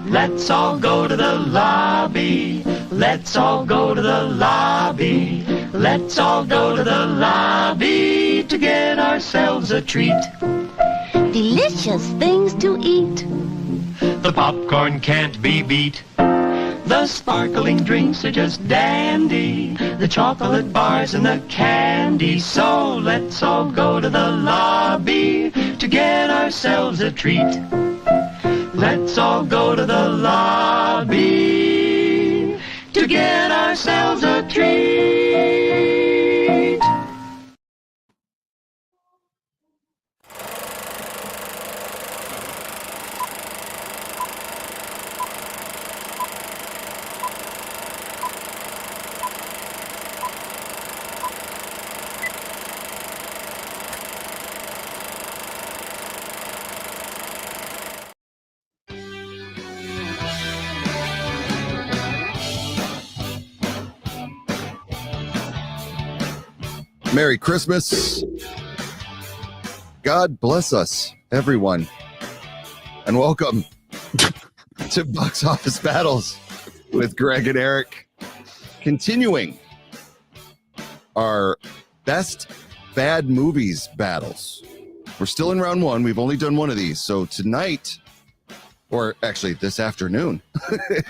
Let's all go to the lobby. Let's all go to the lobby. Let's all go to the lobby to get ourselves a treat. Delicious things to eat. The popcorn can't be beat. The sparkling drinks are just dandy. The chocolate bars and the candy. So let's all go to the lobby to get ourselves a treat. Let's all go to the lobby to get ourselves a treat. Merry Christmas. God bless us, everyone. And welcome to Box Office Battles with Greg and Eric. Continuing our best bad movies battles. We're still in round one. We've only done one of these. So tonight, or actually this afternoon,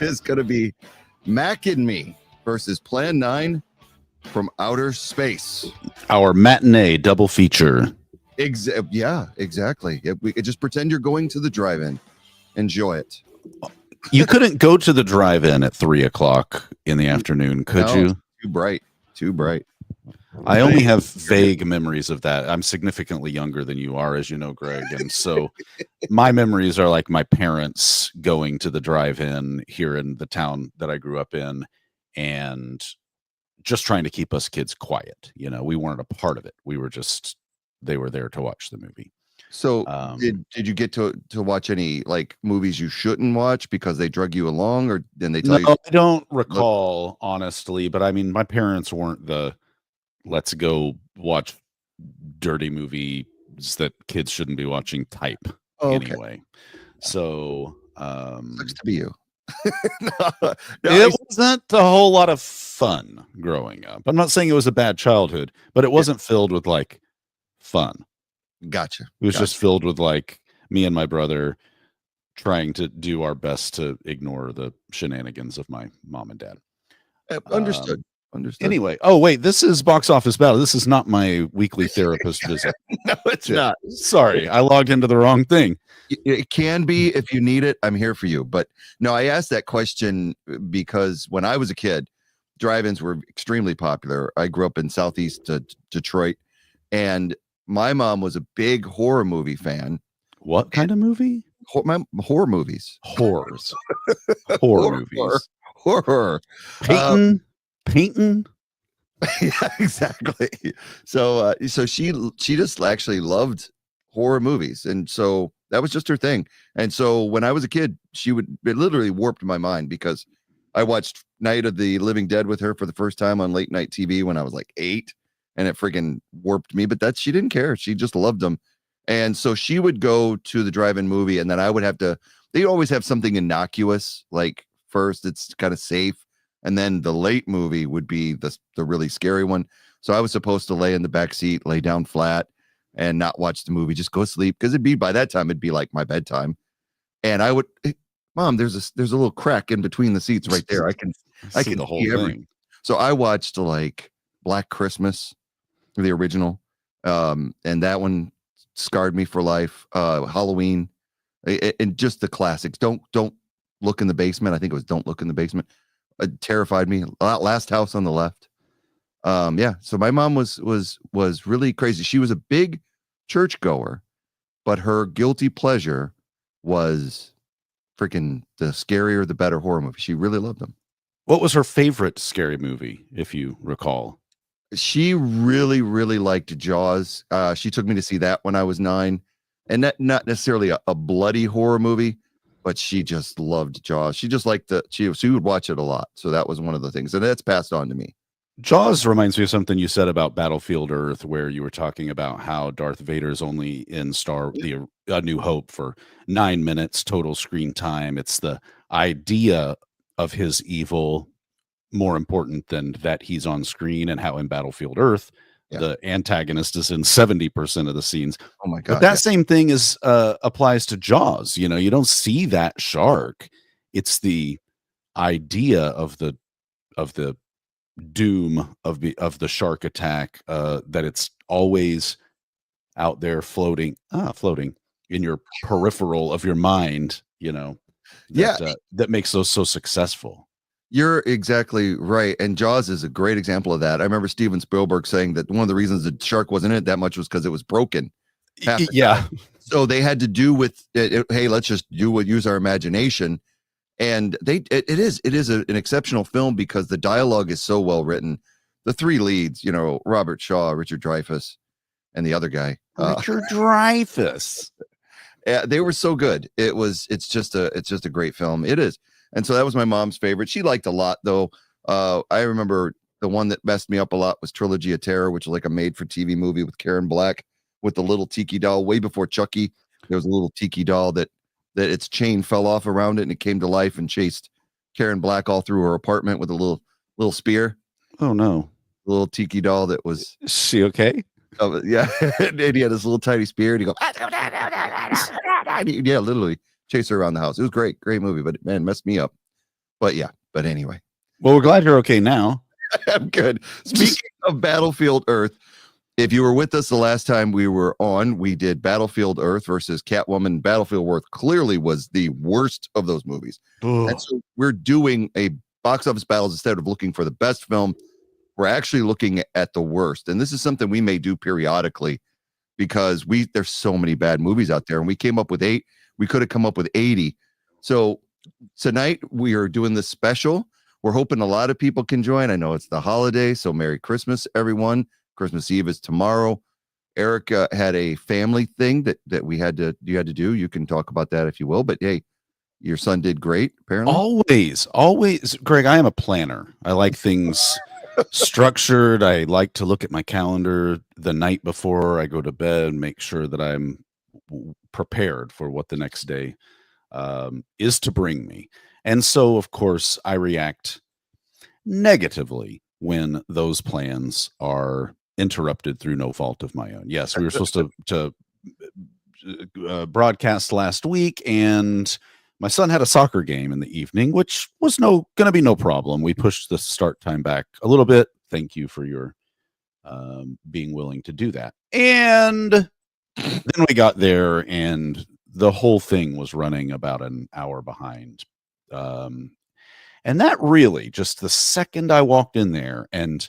is going to be Mac and Me versus Plan 9 from Outer Space. Our matinee double feature. Yeah, exactly. Just pretend you're going to the drive-in. Enjoy it. You couldn't go to the drive-in at 3:00 in the afternoon, could you? Too bright. I only have vague memories of that. I'm significantly younger than you are, as you know, Greg. And so my memories are like my parents going to the drive-in here in the town that I grew up in and just trying to keep us kids quiet. You know, we weren't a part of it. We were just, they were there to watch the movie. So did you get to watch any like movies you shouldn't watch because they drug you along, or then they tell you? I don't recall, honestly, but I mean, my parents weren't the let's go watch dirty movies that kids shouldn't be watching type anyway. So sucks to be you. It wasn't a whole lot of fun growing up. I'm not saying it was a bad childhood, but it wasn't filled with like fun. Gotcha. It was just filled with like me and my brother trying to do our best to ignore the shenanigans of my mom and dad. Understood. Anyway, oh wait, this is Box Office Battle. This is not my weekly therapist visit. No, it's not. Sorry, I logged into the wrong thing. It can be if you need it. I'm here for you. But no, I asked that question because when I was a kid, drive-ins were extremely popular. I grew up in Southeast Detroit, and my mom was a big horror movie fan. What kind of movie? Horror movies. Horrors. Horror movies. Horror. Painting. Yeah, exactly. So she just actually loved horror movies, and so that was just her thing. And so when I was a kid, it literally warped my mind because I watched Night of the Living Dead with her for the first time on late night TV when I was like 8, and it friggin' warped me. But she didn't care. She just loved them. And so she would go to the drive-in movie, and then I would have to. They always have something innocuous, like first it's kind of safe. And then the late movie would be the really scary one. So I was supposed to lay in the back seat, lay down flat, and not watch the movie, just go sleep. Because by that time, it'd be like my bedtime. And I would, hey, Mom, there's a little crack in between the seats right there. I can see the whole thing. So I watched like Black Christmas, the original. And that one scarred me for life. Halloween, and just the classics. Don't Look in the Basement. I think it was Don't Look in the Basement. Terrified me. Last House on the Left. So my mom was really crazy. She was a big churchgoer, but her guilty pleasure was freaking the scarier the better horror movie. She really loved them. What was her favorite scary movie, if you recall? She really liked Jaws. She took me to see that when I was 9, and not necessarily a bloody horror movie, but she just loved Jaws. She just liked she would watch it a lot. So that was one of the things, and that's passed on to me. Jaws reminds me of something you said about Battlefield Earth, where you were talking about how Darth Vader's only in A New Hope for 9 minutes total screen time. It's the idea of his evil more important than that he's on screen, and how in Battlefield Earth, Yeah. the antagonist is in 70% of the scenes. Oh my But God. that same thing applies to Jaws. You know, you don't see that shark. It's the idea of the doom of the shark attack, that it's always out there floating in your peripheral of your mind, you know, that makes those so successful. You're exactly right. And Jaws is a great example of that. I remember Steven Spielberg saying that one of the reasons the shark wasn't in it that much was because it was broken. Yeah. So they had to do with it, hey, let's just use our imagination. And it is an exceptional film because the dialogue is so well written. The three leads, you know, Robert Shaw, Richard Dreyfuss, and the other guy, Richard Dreyfuss. they were so good. It's just a great film. It is. And so that was my mom's favorite. She liked a lot though. I remember the one that messed me up a lot was Trilogy of Terror, which is like a made for TV movie with Karen Black with the little tiki doll. Way before Chucky, there was a little tiki doll that its chain fell off around it and it came to life and chased Karen Black all through her apartment with a little spear. Oh no. A little tiki doll that was. Is she okay? Yeah. And he had this little tiny spear and he goes, yeah, literally chase her around the house. It was great movie, but man, messed me up. But anyway. Well, we're glad you're okay now. I'm good. Speaking of Battlefield Earth, if you were with us the last time we were on, we did Battlefield Earth versus Catwoman. Battlefield Earth clearly was the worst of those movies. And so we're doing a box office battles instead of looking for the best film. We're actually looking at the worst. And this is something we may do periodically because there's so many bad movies out there. And we came up with 8. We could have come up with 80. So tonight we are doing this special. We're hoping a lot of people can join. I know it's the holiday, so Merry Christmas, everyone. Christmas Eve is tomorrow. Eric had a family thing that you had to do. You can talk about that if you will. But hey, your son did great, apparently. Always, Greg. I am a planner. I like things structured. I like to look at my calendar the night before I go to bed, make sure that I'm prepared for what the next day is to bring me. And so, of course, I react negatively when those plans are interrupted through no fault of my own. Yes, we were supposed to broadcast last week, and my son had a soccer game in the evening, which was going to be no problem. We pushed the start time back a little bit. Thank you for your being willing to do that. And then we got there, and the whole thing was running about an hour behind. And that really, just the second I walked in there and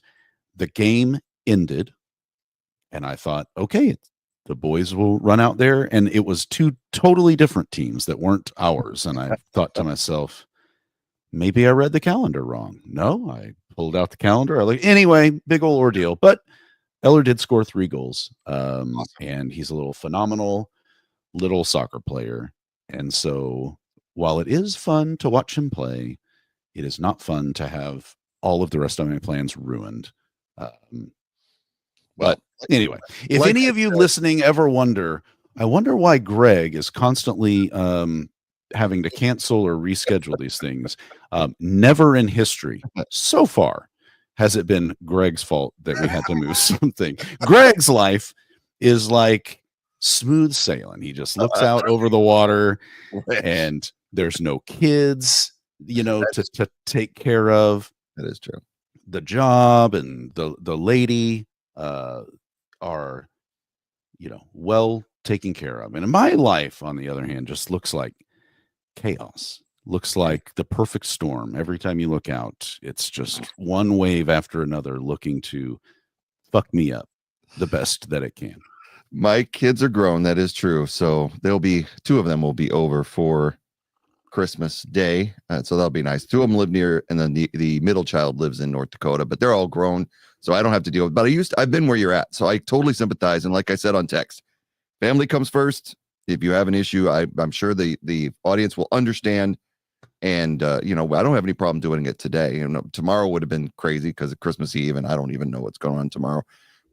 the game ended, and I thought, okay, the boys will run out there. And it was 2 totally different teams that weren't ours. And I thought to myself, maybe I read the calendar wrong. No, I pulled out the calendar. Anyway, big old ordeal. But Eller did score 3 goals. Awesome. And he's a phenomenal little soccer player. And so while it is fun to watch him play, it is not fun to have all of the rest of my plans ruined. But anyway, if any of you listening ever I wonder why Greg is constantly having to cancel or reschedule these things. Never in history so far has it been Greg's fault that we had to move something. Greg's life is like smooth sailing. He just looks out over the water and there's no kids, to take care of. That is true. The job and the lady are, well taken care of. And in my life, on the other hand, just looks like chaos. Looks like the perfect storm. Every time you look out, it's just one wave after another looking to fuck me up the best that it can. My kids are grown. That is true. So 2 of them will be over for Christmas Day. So that'll be nice. 2 of them live near, and then the middle child lives in North Dakota, but they're all grown. So I don't have to deal with, but I've been where you're at. So I totally sympathize. And like I said on text, family comes first. If you have an issue, I'm sure the audience will understand. And you know, I don't have any problem doing it today. You know, tomorrow would have been crazy because of Christmas Eve, and I don't even know what's going on tomorrow.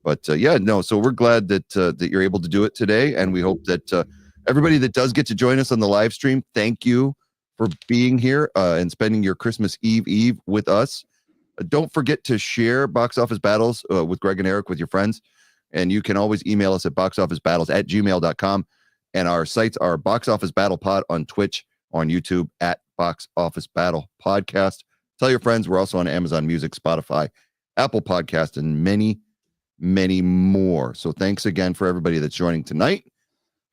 But yeah, no. So we're glad that that you're able to do it today, and we hope that everybody that does get to join us on the live stream, thank you for being here and spending your Christmas Eve with us. Don't forget to share Box Office Battles with Greg and Eric with your friends. And you can always email us at boxofficebattles@gmail.com. And our sites are Box Office Battle Pod on Twitch, on YouTube at Box Office Battle Podcast. Tell your friends we're also on Amazon Music, Spotify, Apple Podcast, and many, many more. So thanks again for everybody that's joining tonight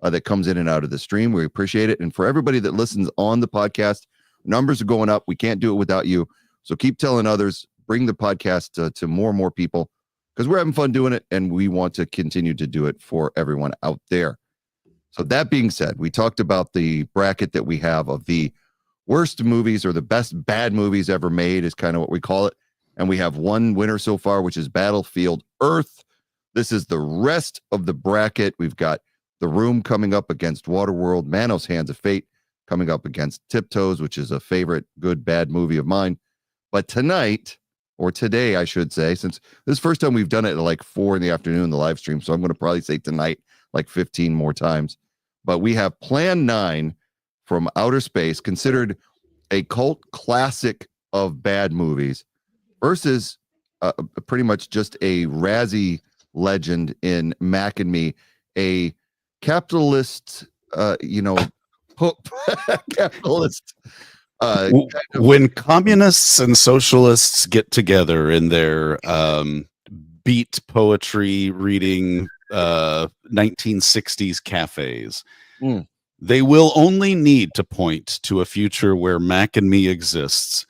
that comes in and out of the stream. We appreciate it. And for everybody that listens on the podcast, numbers are going up. We can't do it without you. So keep telling others, bring the podcast to more and more people because we're having fun doing it and we want to continue to do it for everyone out there. So that being said, we talked about the bracket that we have of the worst movies or the best bad movies ever made is kind of what we call it. And we have one winner so far, which is Battlefield Earth. This is the rest of the bracket. We've got The Room coming up against Waterworld, Manos Hands of Fate coming up against Tiptoes, which is a favorite good bad movie of mine. But tonight, or today, I should say, since this is the first time we've done it at like 4 in the afternoon, the live stream, so I'm going to probably say tonight like 15 more times. But we have Plan 9 from Outer Space, considered a cult classic of bad movies, versus pretty much just a Razzie legend in Mac and Me, a capitalist, capitalist. When communists and socialists get together in their beat poetry reading 1960s cafes, they will only need to point to a future where Mac and Me exists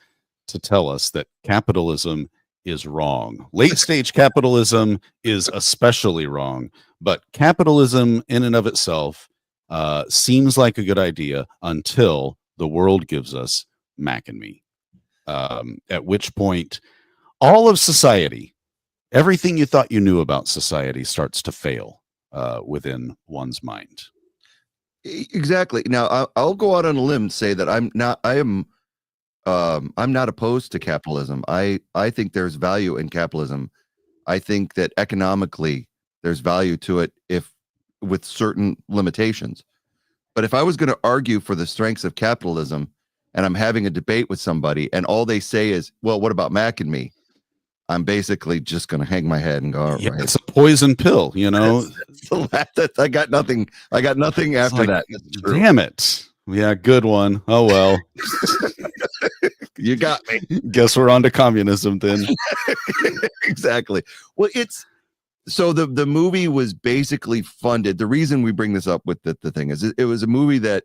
to tell us that capitalism is wrong. Late stage capitalism is especially wrong, but capitalism in and of itself seems like a good idea until the world gives us Mac and Me. At which point, all of society, everything you thought you knew about society starts to fail within one's mind. Exactly. Now, I'll go out on a limb and say that I'm not opposed to capitalism. I think there's value in capitalism. I think that economically there's value to it if with certain limitations. But if I was going to argue for the strengths of capitalism and I'm having a debate with somebody and all they say is, well, what about Mac and Me? I'm basically just going to hang my head and go, yeah, right. It's a poison pill, you know. I got nothing. I got nothing after that. Damn it. Yeah, good one. Oh, well. You got me. Guess we're on to communism then. Exactly. Well, so the movie was basically funded. The reason we bring this up with the thing is it was a movie that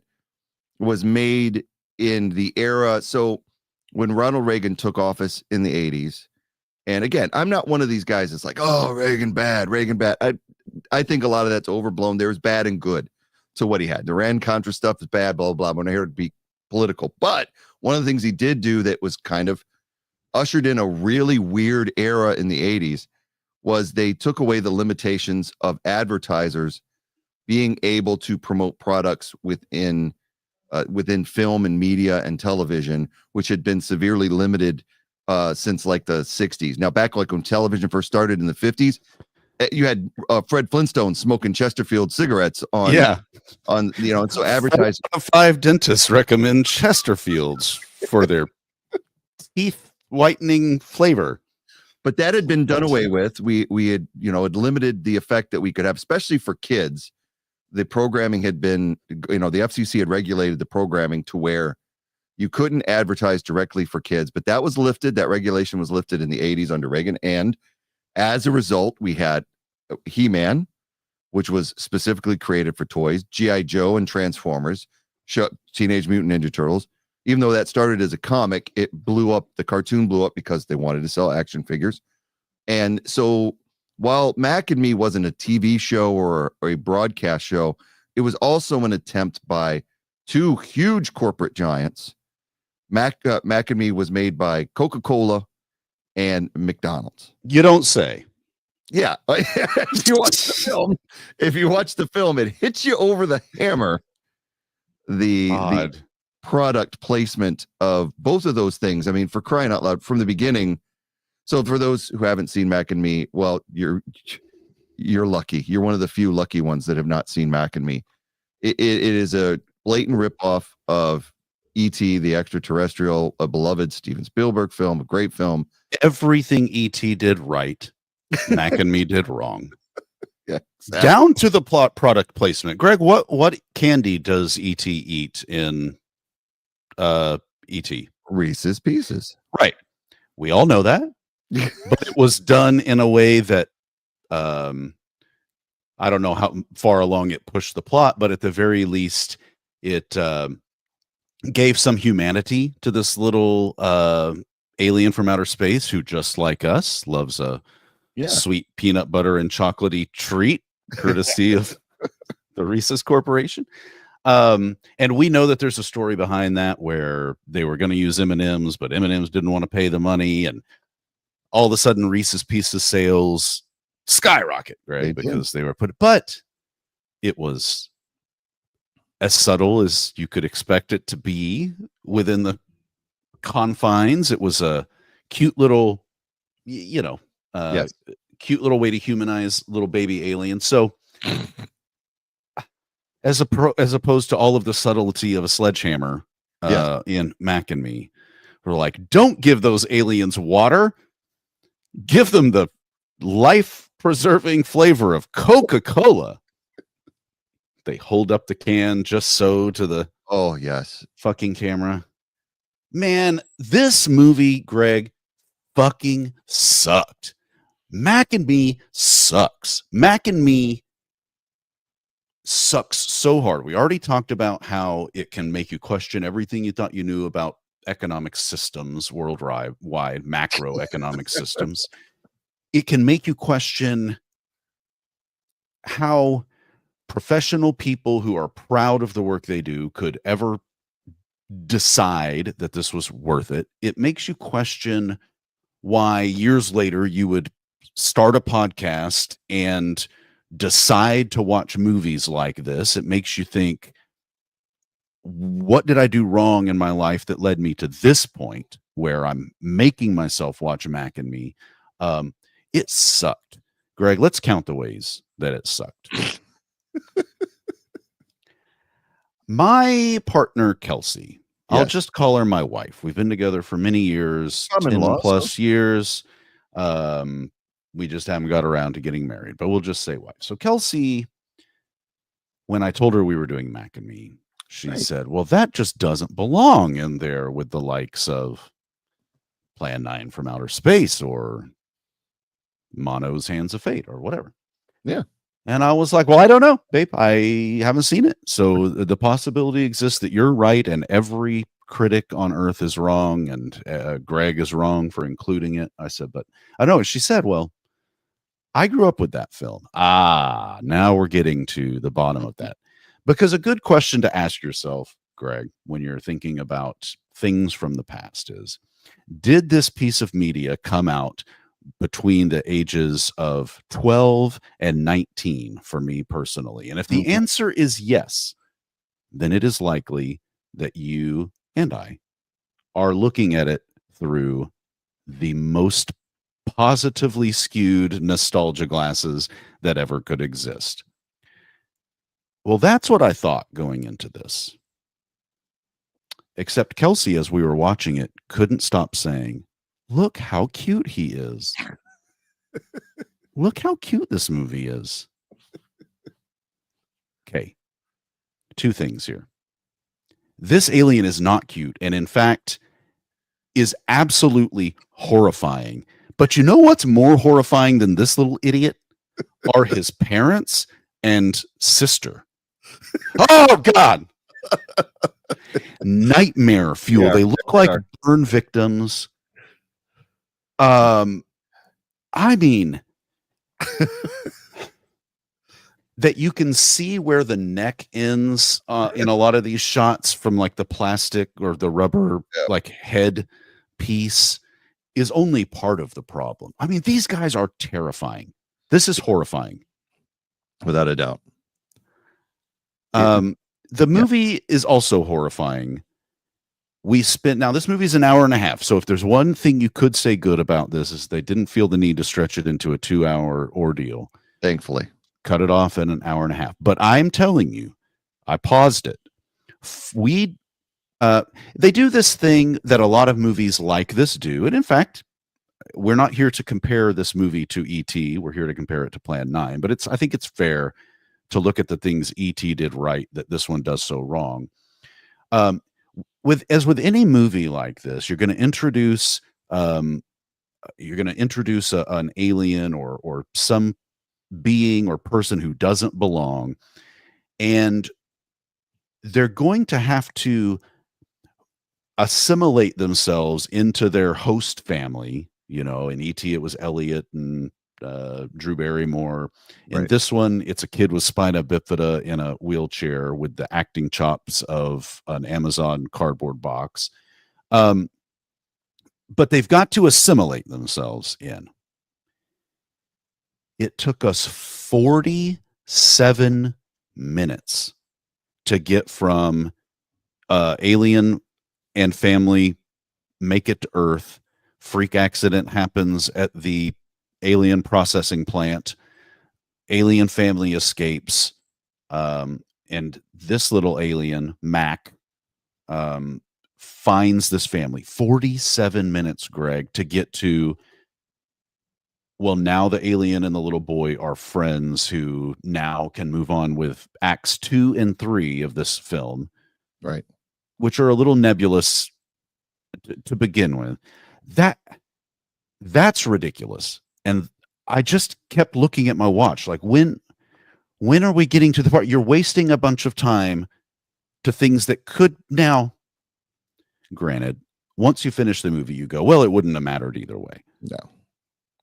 was made in the era. So when Ronald Reagan took office in the 80s, and again, I'm not one of these guys that's like, oh, Reagan bad. I think a lot of that's overblown. There's bad and good to what he had. The Iran-Contra stuff is bad, blah, blah, blah. We're not here to be political. But one of the things he did do that was kind of ushered in a really weird era in the 80s was they took away the limitations of advertisers being able to promote products within film and media and television, which had been severely limited since like the 60s. Now, back like when television first started in the 50s, you had Fred Flintstone smoking Chesterfield cigarettes on, and so advertising. 5 dentists recommend Chesterfields for their teeth whitening flavor. But that had been done away with. We had, had limited the effect that we could have, especially for kids. The programming had been, the FCC had regulated the programming to where you couldn't advertise directly for kids, but that was lifted. That regulation was lifted in the 80s under Reagan. And as a result, we had He-Man, which was specifically created for toys, G.I. Joe and Transformers, Teenage Mutant Ninja Turtles. Even though that started as a comic, it blew up. The cartoon blew up because they wanted to sell action figures. And so while Mac and Me wasn't a TV show or a broadcast show, it was also an attempt by 2 huge corporate giants. Mac and Me was made by Coca-Cola and McDonald's. You don't say. Yeah. If you watch the film, it hits you over the hammer. product placement of both of those things. I mean, for crying out loud, from the beginning. So for those who haven't seen Mac and Me, well, you're lucky. You're one of the few lucky ones that have not seen Mac and Me. It is a blatant ripoff of E.T. the Extraterrestrial, a beloved Steven Spielberg film, a great film. Everything E.T. did right, Mac and Me did wrong. Yeah, exactly. Down to the plot product placement. Greg, what candy does E.T. eat in E.T.? Reese's Pieces. Right. We all know that. But it was done in a way that I don't know how far along it pushed the plot, but at the very least, it gave some humanity to this little alien from outer space who, just like us, loves a sweet peanut butter and chocolatey treat, courtesy of the Reese's Corporation. And we know that there's a story behind that where they were going to use M&Ms, but M&Ms didn't want to pay the money, and all of a sudden Reese's Pieces sales skyrocket, right? Because they were but it was as subtle as you could expect it to be within the confines. It was a cute little, cute little way to humanize little baby alien. So as opposed to all of the subtlety of a sledgehammer in Mac and Me, we're like, don't give those aliens water. Give them the life-preserving flavor of Coca-Cola. They hold up the can just so to the fucking camera. Man, this movie, Greg, fucking sucked. Mac and Me sucks. Mac and Me sucks so hard. We already talked about how it can make you question everything you thought you knew about economic systems worldwide, macroeconomic systems. It can make you question how professional people who are proud of the work they do could ever decide that this was worth it. It makes you question why years later you would start a podcast and decide to watch movies like this. It makes you think, what did I do wrong in my life that led me to this point where I'm making myself watch Mac and Me? It sucked. Greg, let's count the ways that it sucked. My partner, Kelsey, I'll just call her my wife. We've been together for many years, 10 plus years. We just haven't got around to getting married, but we'll just say wife. So Kelsey, when I told her we were doing Mac and Me, she said, well, that just doesn't belong in there with the likes of Plan 9 from Outer Space or Mono's Hands of Fate or whatever. Yeah. And I was like, well, I don't know, babe. I haven't seen it. So the possibility exists that you're right and every critic on earth is wrong and Greg is wrong for including it. I said, but I know. She said, well, I grew up with that film. Now we're getting to the bottom of that. Because a good question to ask yourself, Greg, when you're thinking about things from the past is, did this piece of media come out between the ages of 12 and 19 for me personally? And if the answer is yes, then it is likely that you and I are looking at it through the most positively skewed nostalgia glasses that ever could exist. Well, that's what I thought going into this. Except Kelsey, as we were watching it, couldn't stop saying, look how cute he is. Look how cute this movie is. Okay. Two things here. This alien is not cute, and in fact, is absolutely horrifying. But you know what's more horrifying than this little idiot? Are his parents and sister. Oh, God. Nightmare fuel. They look like burn victims. I mean, that you can see where the neck ends in a lot of these shots from like the plastic or the rubber like head piece is only part of the problem. I mean, these guys are terrifying. This is horrifying. Without a doubt. The movie is also horrifying Now this movie's an hour and a half. So if there's one thing you could say good about this is they didn't feel the need to stretch it into a 2-hour ordeal. Thankfully. Cut it off in an hour and a half. But I'm telling you, I paused it. They do this thing that a lot of movies like this do. And in fact, we're not here to compare this movie to E.T. We're here to compare it to Plan 9. But I think it's fair to look at the things E.T. did right that this one does so wrong. With any movie like this, you're going to introduce an alien or some being or person who doesn't belong, and they're going to have to assimilate themselves into their host family. You know, in E.T. it was Elliot and Drew Barrymore. In Right. this one, it's a kid with spina bifida in a wheelchair with the acting chops of an Amazon cardboard box. But they've got to assimilate themselves in. It took us 47 minutes to get from alien and family make it to Earth. Freak accident happens at the alien processing plant. Alien family escapes. And this little alien, Mac, finds this family. 47 minutes, Greg, to get to, well, now the alien and the little boy are friends who now can move on with acts 2 and 3 of this film. Right. Which are a little nebulous to begin with. That's ridiculous. And I just kept looking at my watch. Like, when are we getting to the part? You're wasting a bunch of time to things that could now, granted, once you finish the movie, you go, well, it wouldn't have mattered either way. No.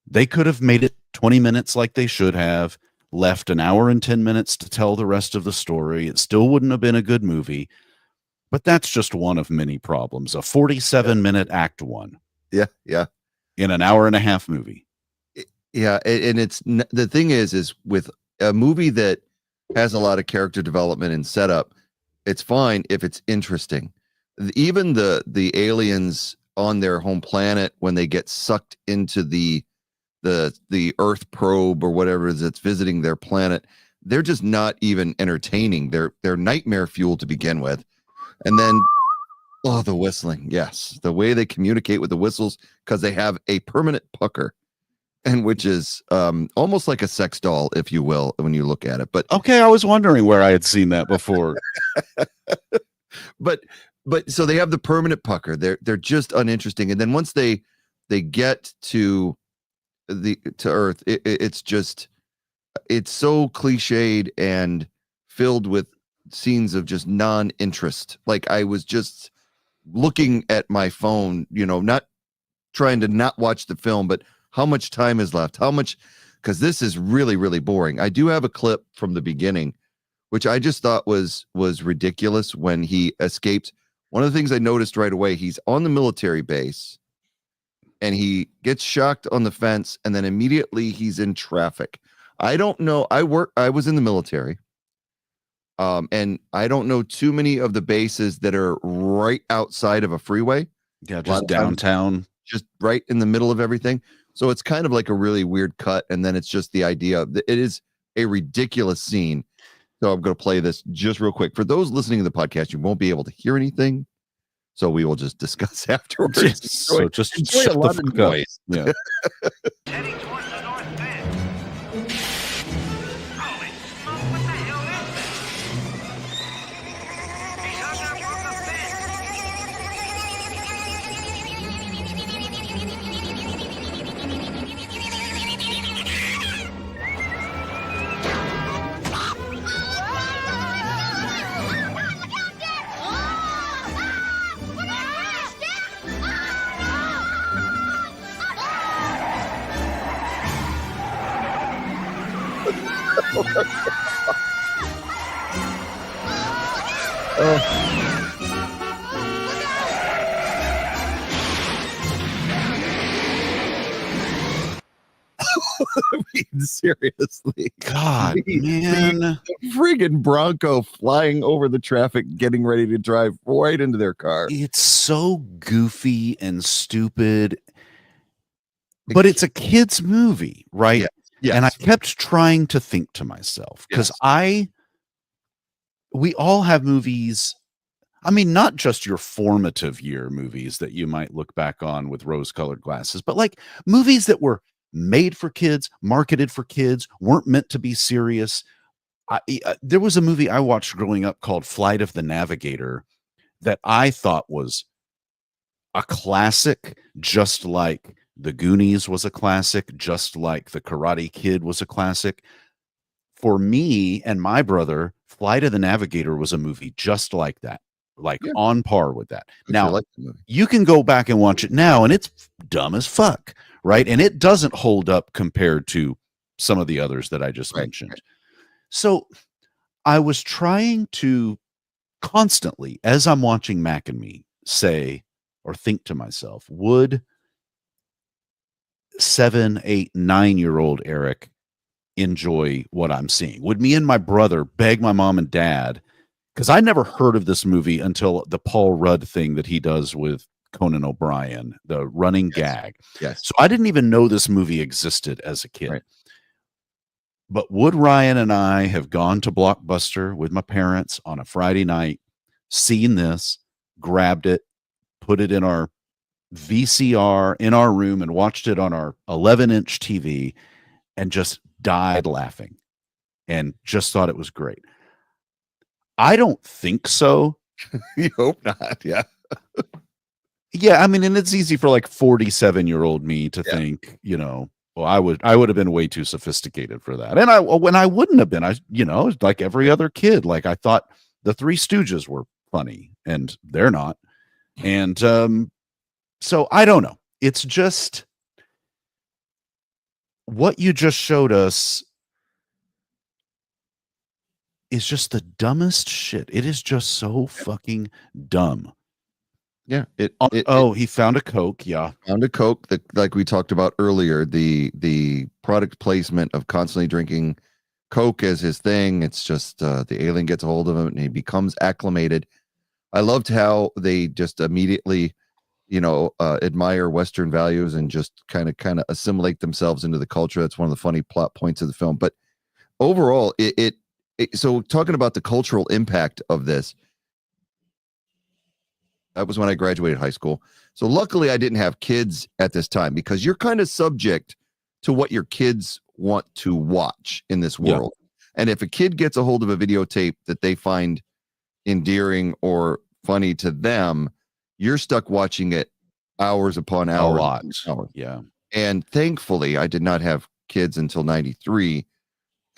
They could have made it 20 minutes like they should have, left an hour and 10 minutes to tell the rest of the story. It still wouldn't have been a good movie. But that's just one of many problems. A 47-minute act 1. Yeah. Yeah. In an hour and a half movie. Yeah. And the thing is with a movie that has a lot of character development and setup, it's fine if it's interesting. Even the aliens on their home planet, when they get sucked into the Earth probe or whatever it is that's visiting their planet, they're just not even entertaining. They're nightmare fuel to begin with. And then, the whistling. Yes. The way they communicate with the whistles, because they have a permanent pucker, and which is almost like a sex doll, if you will, when you look at it. But okay, I was wondering where I had seen that before. but so they have the permanent pucker. They're just uninteresting. And then once they get to Earth, it's so cliched and filled with scenes of just non-interest. Like, I was just looking at my phone, not trying to not watch the film, but how much time is left, because this is really, really boring. I do have a clip from the beginning, which I just thought was ridiculous when he escaped. One of the things I noticed right away, he's on the military base and he gets shocked on the fence, and then immediately he's in traffic. I don't know. I was in the military. And I don't know too many of the bases that are right outside of a freeway. Yeah, just downtown. Just right in the middle of everything. So it's kind of like a really weird cut. And then it's just the idea of it is a ridiculous scene. So I'm going to play this just real quick. For those listening to the podcast, you won't be able to hear anything. So we will just discuss afterwards. So just enjoy shut a lot the of fuck noise. up. Yeah. Heading towards the north bend. Holy smoke, what the hell is this? He's hung up on the I mean, seriously. God, The man. friggin' Bronco flying over the traffic, getting ready to drive right into their car. It's so goofy and stupid, but it's a kid's movie, right? Yes. And I kept trying to think to myself, because we all have movies. I mean, not just your formative year movies that you might look back on with rose-colored glasses, but like movies that were made for kids, marketed for kids, weren't meant to be serious. There was a movie I watched growing up called Flight of the Navigator that I thought was a classic, just like The Goonies was a classic, just like The Karate Kid was a classic. For me and my brother, Flight of the Navigator was a movie just like that, like on par with that. Now, you can go back and watch it now, and it's dumb as fuck, right? And it doesn't hold up compared to some of the others that I just mentioned. So I was trying to constantly, as I'm watching Mac and Me, say or think to myself, would 7, 8, 9-year-old Eric enjoy what I'm seeing? Would me and my brother beg my mom and dad? Because I never heard of this movie until the Paul Rudd thing that he does with Conan O'Brien, the running gag. Yes. So I didn't even know this movie existed as a kid. Right. But would Ryan and I have gone to Blockbuster with my parents on a Friday night, seen this, grabbed it, put it in our VCR in our room, and watched it on our 11-inch TV, and just died laughing and just thought it was great? I don't think so. You hope not. Yeah. Yeah, I mean, and it's easy for like 47-year-old me to think, well, I would have been way too sophisticated for that. And when I wouldn't have been, like every other kid, like I thought the Three Stooges were funny, and they're not. And so I don't know. It's just what you just showed us is just the dumbest shit. It is just so fucking dumb. Yeah. He found a Coke. Yeah. Found a Coke that, like we talked about earlier, the product placement of constantly drinking Coke as his thing. It's just the alien gets a hold of him and he becomes acclimated. I loved how they just immediately, admire Western values and just kind of assimilate themselves into the culture. That's one of the funny plot points of the film. But overall, so talking about the cultural impact of this, that was when I graduated high school. So luckily I didn't have kids at this time, because you're kind of subject to what your kids want to watch in this world. And if a kid gets a hold of a videotape that they find endearing or funny to them, you're stuck watching it hours upon hours. A lot. Hours. Yeah. And thankfully I did not have kids until 93.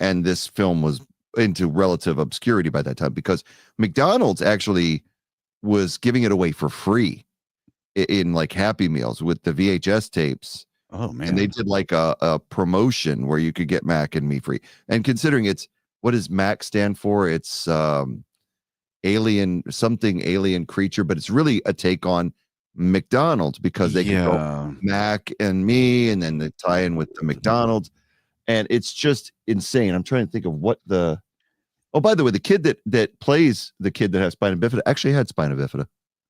And this film was into relative obscurity by that time, because McDonald's actually was giving it away for free in like Happy Meals with the VHS tapes. Oh man. And they did like a promotion where you could get Mac and Me free. And considering what does Mac stand for? It's alien creature, but it's really a take on McDonald's, because they can go Mac and Me, and then the tie in with the McDonald's. And it's just insane. I'm trying to think of what by the way, the kid that plays the kid that has spina bifida actually had spina bifida.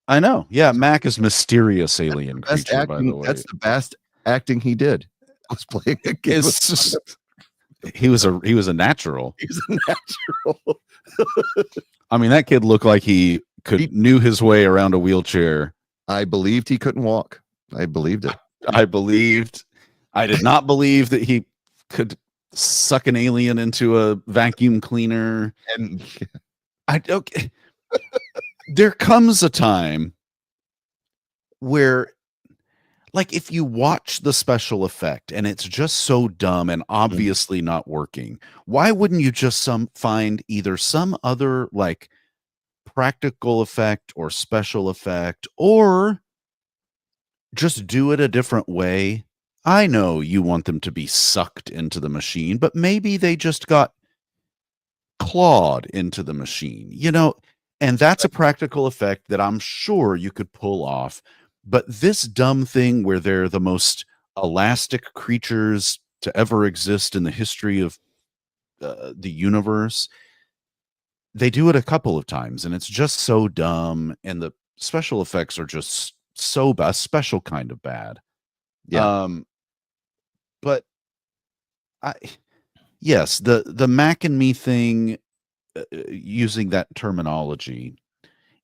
I know. Yeah, Mac is mysterious alien creature, by the way. That's the best acting he did. Was playing a kid. He was a natural. He was a natural. I mean, that kid looked like he knew his way around a wheelchair. I believed he couldn't walk. I believed it. I did not believe that he could suck an alien into a vacuum cleaner. And there comes a time where, like, if you watch the special effect and it's just so dumb and obviously not working, why wouldn't you just find either some other like practical effect or special effect, or just do it a different way? I know you want them to be sucked into the machine, but maybe they just got clawed into the machine, and that's a practical effect that I'm sure you could pull off. But this dumb thing where they're the most elastic creatures to ever exist in the history of the universe. They do it a couple of times, and it's just so dumb, and the special effects are just so bad, special kind of bad. Yeah. But I, yes, the Mac and Me thing, using that terminology,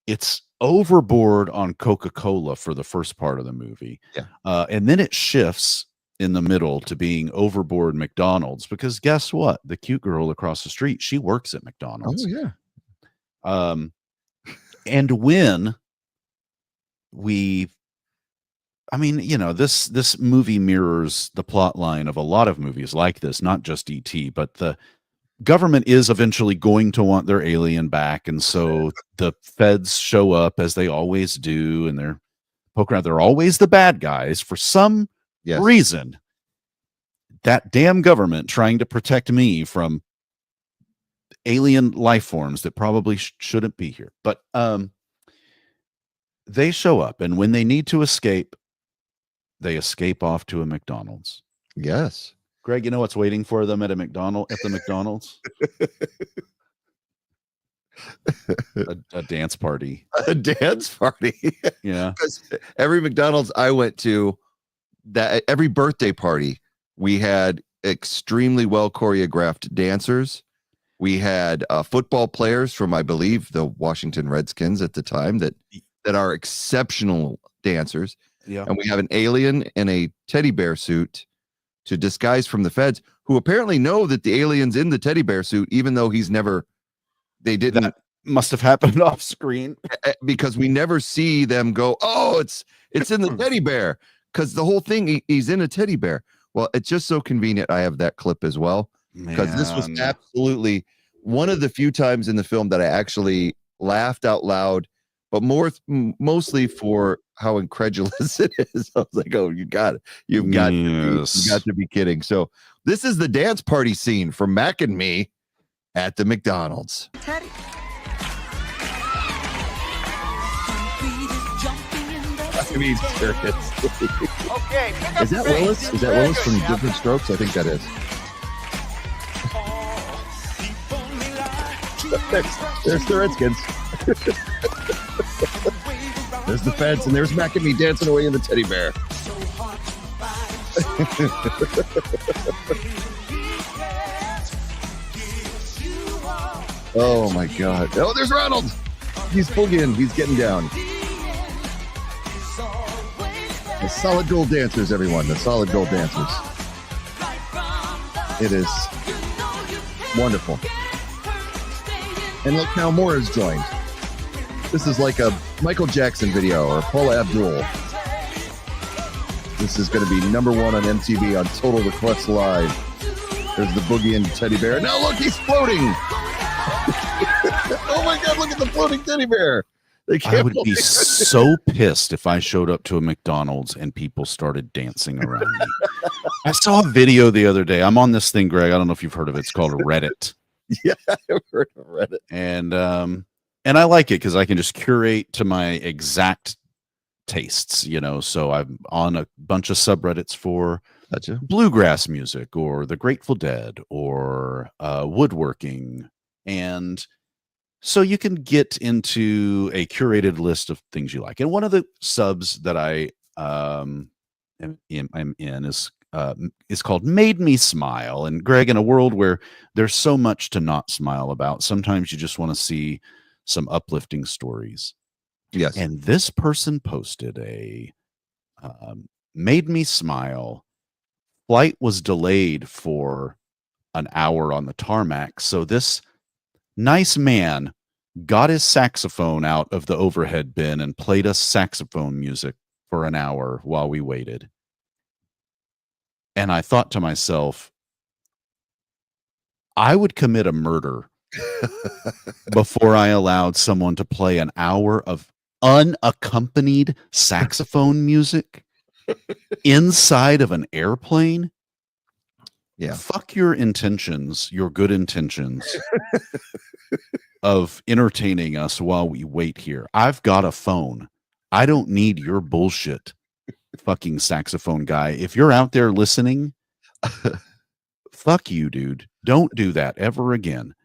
it's overboard on Coca-Cola for the first part of the movie. Yeah. And then it shifts in the middle to being overboard McDonald's, because guess what? The cute girl across the street, she works at Oh McDonald's. yeah. And when I mean, this movie mirrors the plot line of a lot of movies like this, not just E.T., but the government is eventually going to want their alien back, and so the feds show up, as they always do, and they're poking around. They're always the bad guys for some Yes. reason. That damn government trying to protect me from alien life forms that probably shouldn't be here. But they show up, and when they need to escape, they escape off to a McDonald's. Yes. Greg, you know what's waiting for them at the McDonald's? a dance party. A dance party. Yeah. Because every McDonald's I went to, that every birthday party, we had extremely well choreographed dancers. We had football players from, I believe, the Washington Redskins at the time that are exceptional dancers. Yeah. And we have an alien in a teddy bear suit to disguise from the feds, who apparently know that the alien's in the teddy bear suit, even though they didn't. That must have happened off screen, because we never see them go, oh, it's in the teddy bear, because the whole thing, he's in a teddy bear. Well, it's just so convenient. I have that clip as well, because this was absolutely one of the few times in the film that I actually laughed out loud, but mostly for how incredulous it is. I was like, oh, you've got to be kidding. So this is the dance party scene from Mac and Me at the McDonald's. Teddy. I mean, seriously. Okay, pick up Is that the pace. Willis? Is that Willis from Different Strokes? I think that is. There's the Redskins. There's the feds, and there's Mac and Me dancing away in the teddy bear. Oh my God! Oh, there's Ronald. He's boogieing. He's getting down. The solid gold dancers, everyone. The solid gold dancers. It is wonderful. And look, now more has joined. This is like a Michael Jackson video or Paula Abdul. This is going to be #1 on MTV on Total Request Live. There's the boogie and teddy bear. Now look, he's floating. Oh my God, look at the floating teddy bear. I would be so pissed if I showed up to a McDonald's and people started dancing around me. I saw a video the other day. I'm on this thing, Greg. I don't know if you've heard of it. It's called Reddit. Yeah, I've heard of Reddit. And I like it because I can just curate to my exact tastes, So I'm on a bunch of subreddits for bluegrass music or the Grateful Dead or woodworking. And so you can get into a curated list of things you like. And one of the subs that I'm in is called Made Me Smile. And Greg, in a world where there's so much to not smile about, sometimes you just want to see some uplifting stories. Yes. And this person posted a Made Me Smile. Flight was delayed for an hour on the tarmac. So this nice man got his saxophone out of the overhead bin and played us saxophone music for an hour while we waited. And I thought to myself, I would commit a murder before I allowed someone to play an hour of unaccompanied saxophone music inside of an airplane. Yeah. Fuck your intentions, your good intentions of entertaining us while we wait here. I've got a phone. I don't need your bullshit, fucking saxophone guy. If you're out there listening, fuck you, dude. Don't do that ever again.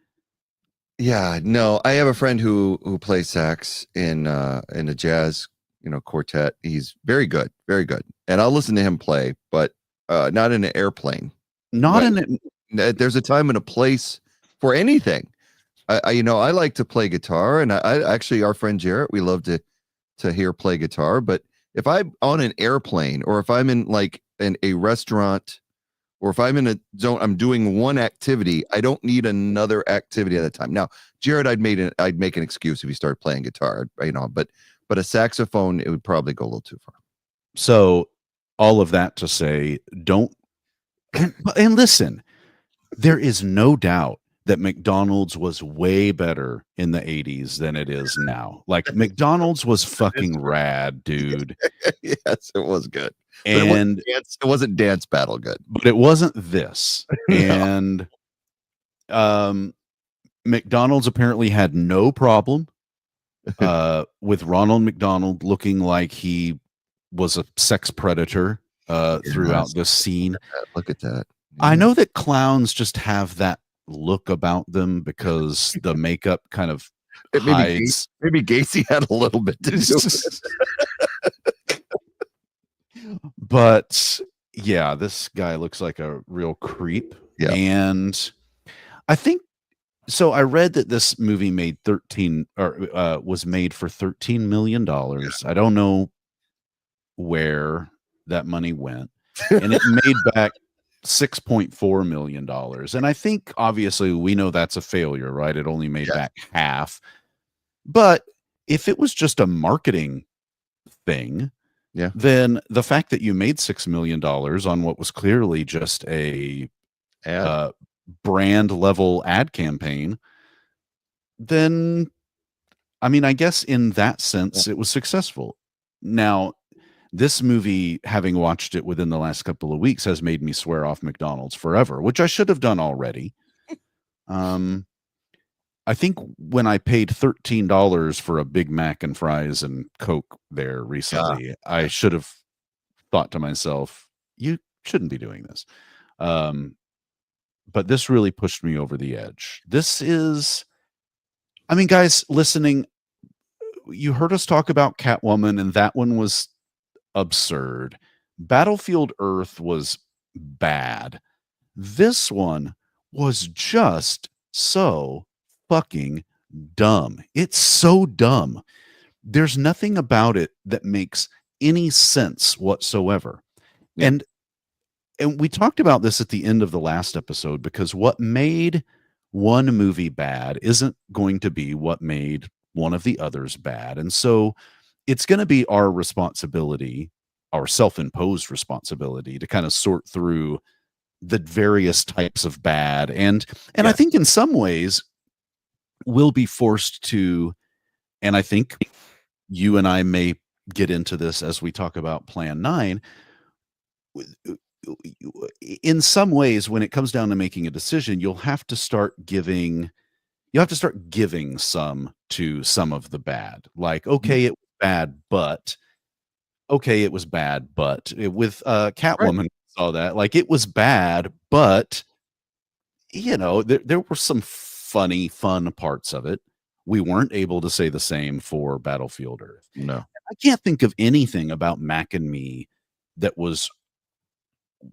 Yeah, no, I have a friend who plays sax in a jazz, quartet. He's very good, very good. And I'll listen to him play, but not in an airplane. Not But in it. there's a time and a place for anything. I like to play guitar, and I actually, our friend Jarrett, we love to hear play guitar. But if I'm on an airplane, or if I'm in like a restaurant, or if I'm in a zone, I'm doing one activity, I don't need another activity at a time. Now, Jared, I'd make an excuse if he started playing guitar, but a saxophone, it would probably go a little too far. So all of that to say, don't and listen, there is no doubt that McDonald's was way better in the 80s than it is now. Like McDonald's was fucking rad, dude. Yes, it was good. And it wasn't dance battle good. But it wasn't this. And McDonald's apparently had no problem with Ronald McDonald looking like he was a sex predator throughout this scene. Look at that. I know that clowns just have that look about them because the makeup kind of hides. Maybe Gacy had a little bit to do with it. But yeah, this guy looks like a real creep. Yeah. And I think so. I read that this movie made was made for $13 million. Yeah. I don't know where that money went, and it made back $6.4 million. And I think obviously we know that's a failure, right? It only made back half. But if it was just a marketing thing, then the fact that you made $6 million on what was clearly just a brand level ad campaign, then I mean, I guess in that sense it was successful. Now, this movie, having watched it within the last couple of weeks, has made me swear off McDonald's forever, which I should have done already. I think when I paid $13 for a Big Mac and fries and Coke there recently, I should have thought to myself, you shouldn't be doing this. But this really pushed me over the edge. This is, I mean, guys listening, you heard us talk about Catwoman, and that one was absurd. Battlefield Earth was bad. This one was just so fucking dumb. It's so dumb. There's nothing about it that makes any sense whatsoever. Yeah. And we talked about this at the end of the last episode, because what made one movie bad isn't going to be what made one of the others bad. And so it's going to be our responsibility, our self-imposed responsibility, to kind of sort through the various types of bad. And I think in some ways we'll be forced to, and I think you and I may get into this as we talk about Plan 9. In some ways, when it comes down to making a decision, you'll have to start giving some to some of the bad. Like, okay, it was bad, but with Catwoman, right. Saw that, like, it was bad, but there were some fun parts of it. We weren't able to say the same for Battlefield Earth. No, I can't think of anything about Mac and Me that was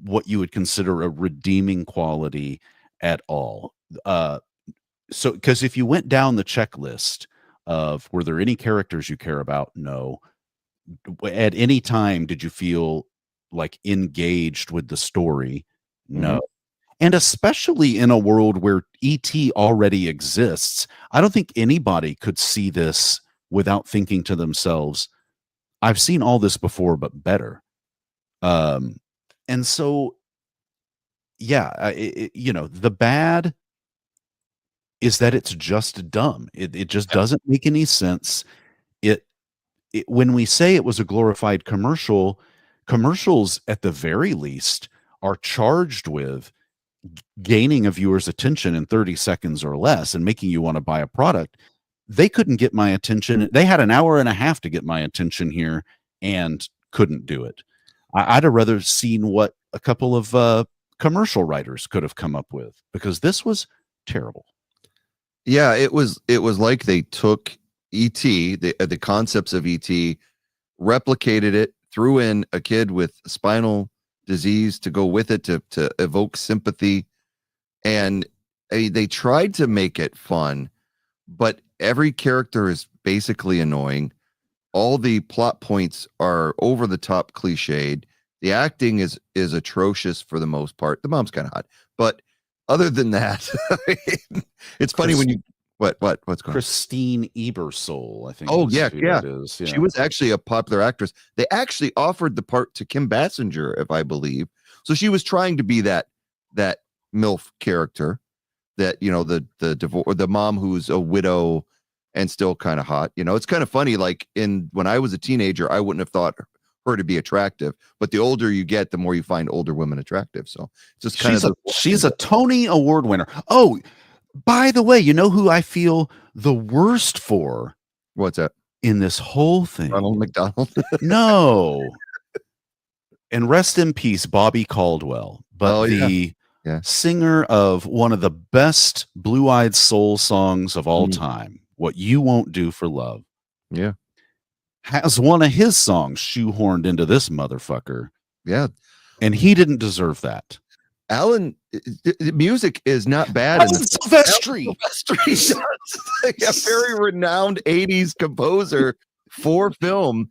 what you would consider a redeeming quality at all. So because if you went down the checklist of, were there any characters you care about? No. At any time did you feel like engaged with the story? No. And especially in a world where E.T. already exists, I don't think anybody could see this without thinking to themselves, I've seen all this before, but better. And so, the bad is that it's just dumb. It just doesn't make any sense. When we say it was a glorified commercial, commercials at the very least are charged with gaining a viewer's attention in 30 seconds or less and making you want to buy a product. They couldn't get my attention. They had an hour and a half to get my attention here and couldn't do it. I'd have rather seen what a couple of commercial writers could have come up with, because this was terrible. Yeah, it was like they took E.T., the concepts of E.T., replicated it, threw in a kid with spinal disease to go with it to evoke sympathy, and they tried to make it fun, but every character is basically annoying. All the plot points are over the top cliched. The acting is atrocious for the most part. The mom's kind of hot, but other than that, it's funny when you what's going on? Christine Ebersole, I think. Oh yeah, that is. Yeah. She was actually a popular actress. They actually offered the part to Kim Basinger, if I believe. So she was trying to be that MILF character, that the mom who's a widow and still kind of hot. It's kind of funny. Like when I was a teenager, I wouldn't have thought her to be attractive, but the older you get, the more you find older women attractive. So just she's a Tony Award winner. Oh, by the way, you know who I feel the worst for? What's that? In this whole thing? Ronald McDonald? No. And rest in peace, Bobby Caldwell. But singer of one of the best blue-eyed soul songs of all time, What You Won't Do for Love. Yeah. Has one of his songs shoehorned into this motherfucker. Yeah. And he didn't deserve that. Alan, the music is not bad. Alan Silvestri. A very renowned 80s composer for film.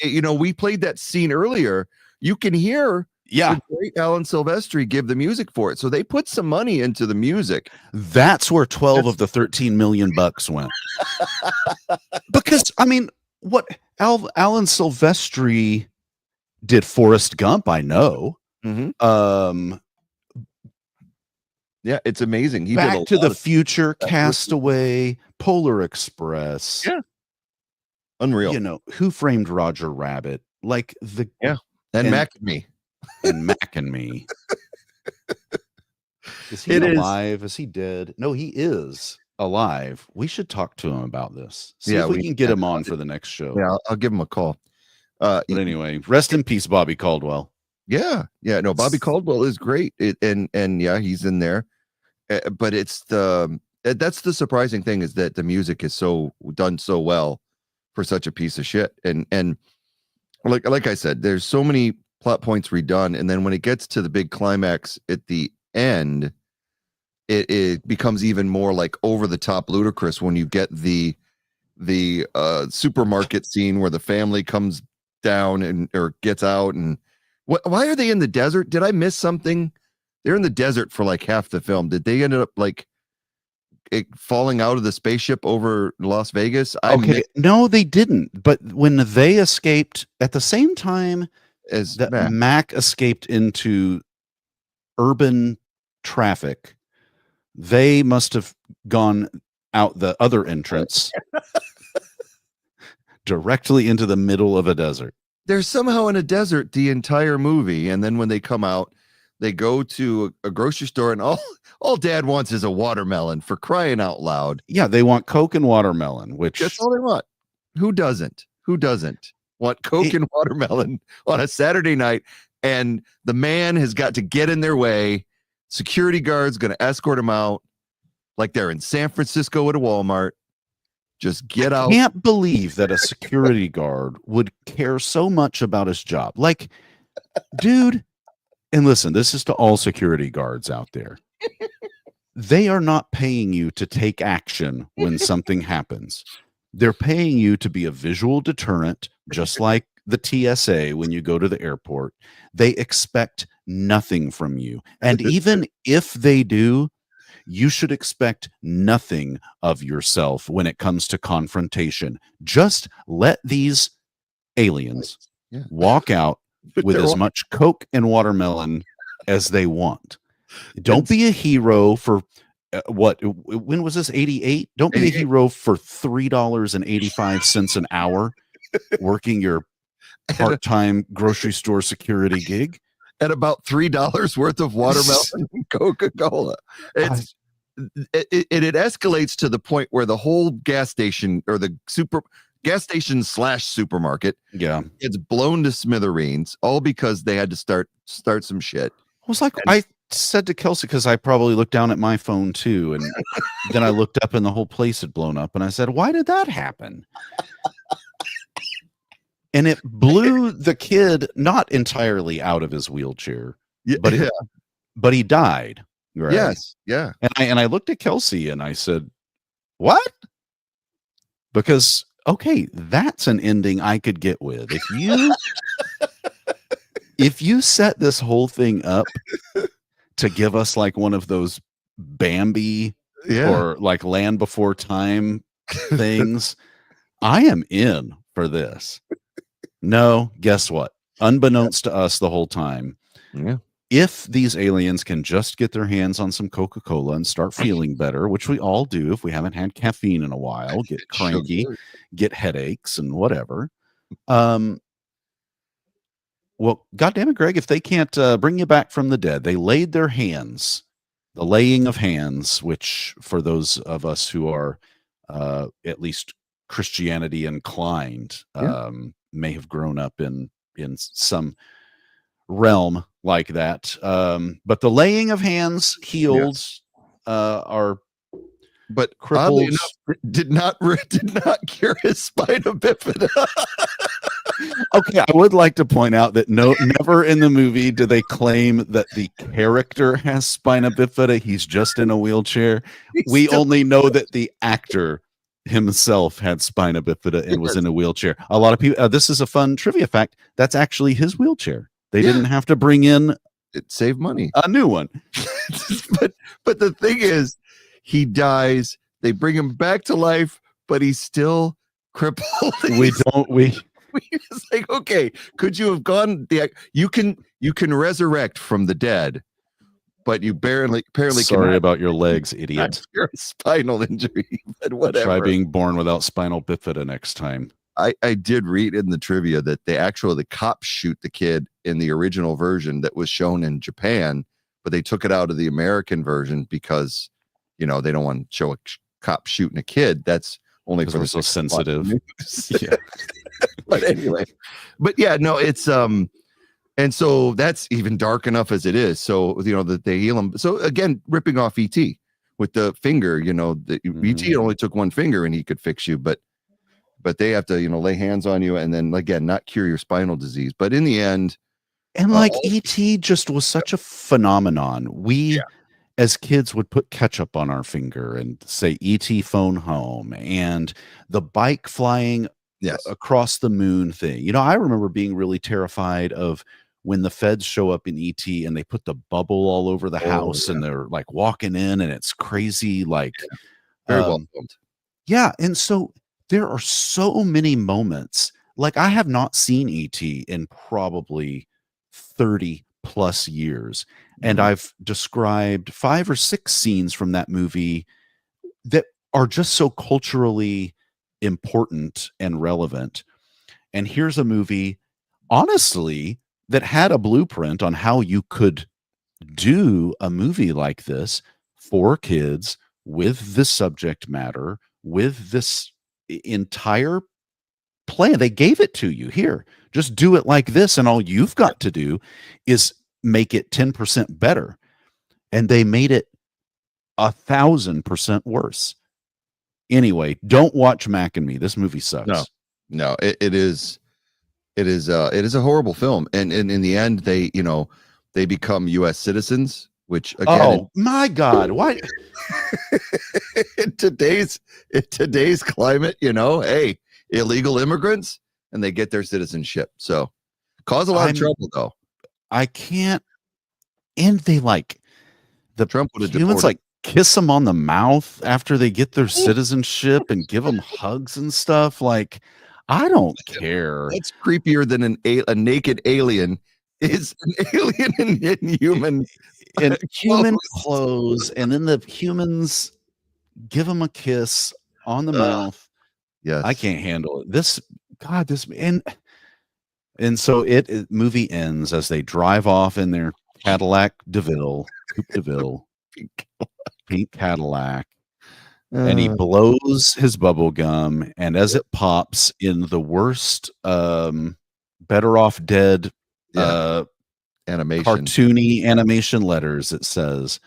We played that scene earlier. You can hear the great Alan Silvestri give the music for it. So they put some money into the music. That's where 12 of the 13 million bucks went. Because, I mean, what Alan Silvestri did Forrest Gump, I know. Mm-hmm. Yeah, it's amazing. He Back did to the Future, Castaway, Polar Express. Yeah. Unreal. Who Framed Roger Rabbit? Like and Mac and Me. And Mac and Me. Is he alive? Is he dead? No, he is alive. We should talk to him about this. See if we can get him on for the next show. Yeah, I'll give him a call. But anyway, rest in peace, Bobby Caldwell. Yeah. No, Bobby Caldwell is great. And he's in there. But it's that's the surprising thing, is that the music is done so well for such a piece of shit. And like I said, there's so many plot points redone, and then when it gets to the big climax at the end, it becomes even more like over the top ludicrous when you get the supermarket scene where the family comes down or gets out. And why are they in the desert? Did I miss something? They're in the desert for like half the film. Did they end up like falling out of the spaceship over Las Vegas? No, they didn't. But when they escaped at the same time as Mac escaped into urban traffic, they must have gone out the other entrance directly into the middle of a desert. They're somehow in a desert the entire movie, and then when they come out, they go to a grocery store, and all Dad wants is a watermelon, for crying out loud. Yeah, they want Coke and watermelon, which that's all they want. Who doesn't want Coke and watermelon on a Saturday night? And the man has got to get in their way. Security guard's going to escort him out like they're in San Francisco at a Walmart. Just get out. I can't believe that a security guard would care so much about his job. Like, dude, and listen, this is to all security guards out there. They are not paying you to take action when something happens. They're paying you to be a visual deterrent, just like the TSA when you go to the airport. They expect nothing from you. And even if they do, you should expect nothing of yourself when it comes to confrontation. Just let these aliens walk out with as much Coke and watermelon as they want. Don't be a hero for when was this, 88? Don't be a hero for $3.85 an hour working your part-time grocery store security gig at about $3 worth of watermelon and Coca-Cola. It escalates to the point where the whole gas station, or the gas station / supermarket, it's blown to smithereens, all because they had to start some shit. I was like, said to Kelsey, because I probably looked down at my phone too, and then I looked up and the whole place had blown up, and I said, "Why did that happen?" And it blew the kid not entirely out of his wheelchair, Yeah. but he died. Right? Yes. Yeah. And I looked at Kelsey and I said, "What?" Because okay, that's an ending I could get with. If you set this whole thing up to give us like one of those Bambi or like Land Before Time things, I am in for this. No, guess what? Unbeknownst to us the whole time, if these aliens can just get their hands on some Coca-Cola and start feeling better, which we all do if we haven't had caffeine in a while, get cranky, get headaches and whatever. Well, goddamn it, Greg, if they can't bring you back from the dead, they laid their hands, the laying of hands, which for those of us who are at least Christianity inclined, may have grown up in some realm like that. But the laying of hands healed are but crippled. Enough, did not cure his spina bifida. Okay, I would like to point out that never in the movie do they claim that the character has spina bifida. He's just in a wheelchair. We only know that the actor himself had spina bifida and was in a wheelchair. A lot of people, this is a fun trivia fact, that's actually his wheelchair. They didn't have to bring in it saved money, a new one. but the thing is, he dies, they bring him back to life, but he's still crippled. It's like, okay, could you have gone you can resurrect from the dead, but you apparently sorry about your legs, idiot. Your spinal injury, but whatever. Try being born without spinal bifida next time. I did read in the trivia that the cops shoot the kid in the original version that was shown in Japan, but they took it out of the American version because, they don't want to show a cop shooting a kid. That's only for the so sensitive. Yeah. But anyway, it's and so that's even dark enough as it is. So that they heal him. So again, ripping off ET with the finger. ET only took one finger and he could fix you, but they have to lay hands on you and then again not cure your spinal disease. But in the end, and ET just was such a phenomenon. We as kids would put ketchup on our finger and say ET phone home, and the bike flying across the moon thing. I remember being really terrified of when the feds show up in ET and they put the bubble all over the house and they're like walking in and it's crazy, like very well filmed. Yeah, and so there are so many moments. Like I have not seen ET in probably 30 plus years, and I've described 5 or 6 scenes from that movie that are just so culturally important and relevant. And here's a movie, honestly, that had a blueprint on how you could do a movie like this for kids with this subject matter, with this entire plan. They gave it to you. Here, just do it like this, and all you've got to do is make it 10% better. And they made it 1,000% worse. Anyway, don't watch Mac and Me. This movie sucks. No, it is a horrible film. And in the end, they become U.S. citizens, which again, my God, why? in today's climate, hey, illegal immigrants, and they get their citizenship. So cause a lot of trouble, though. I can't. And they the Trump would have humans kiss them on the mouth after they get their citizenship and give them hugs and stuff. Like, I don't care. That's creepier than a naked alien is an alien in human clothes, and then the humans give them a kiss on the mouth. Yes, I can't handle it. And so it movie ends as they drive off in their Cadillac DeVille, Coupe DeVille, pink Cadillac, and he blows his bubble gum, and as it pops in the worst Better Off Dead animation. cartoony animation letters. It says,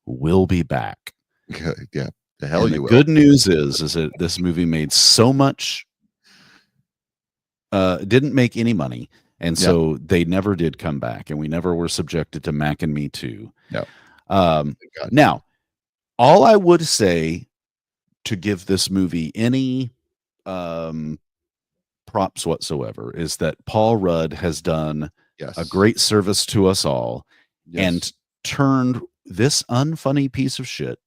"We'll be back." Yeah, the hell And you the will. good news is that this movie made so much, didn't make any money, and so they never did come back, and we never were subjected to Mac and Me 2. No. Now, all I would say to give this movie any props whatsoever is that Paul Rudd has done Yes. a great service to us all and turned this unfunny piece of shit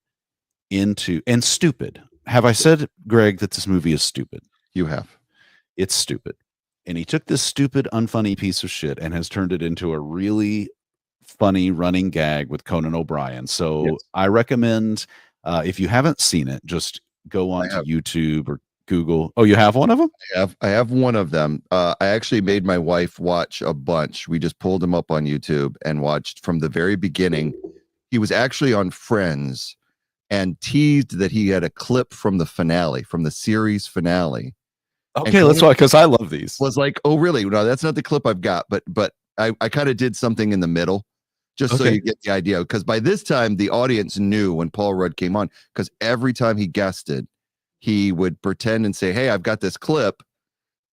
into and stupid. Have I said, Greg, that this movie is stupid? You have. It's stupid. And he took this stupid, unfunny piece of shit and has turned it into a really funny running gag with Conan O'Brien. So I recommend, if you haven't seen it, just go on to YouTube or Google. Oh, you have one of them? I have one of them. I actually made my wife watch a bunch. We just pulled him up on YouTube and watched from the very beginning. He was actually on Friends and teased that he had a clip from the finale, from the series finale. Okay, let's watch, because I love these. Was like, oh, really? No, that's not the clip I've got, but I kind of did something in the middle just so you get the idea. Because by this time, the audience knew when Paul Rudd came on, because every time he guested, he would pretend and say, hey, I've got this clip,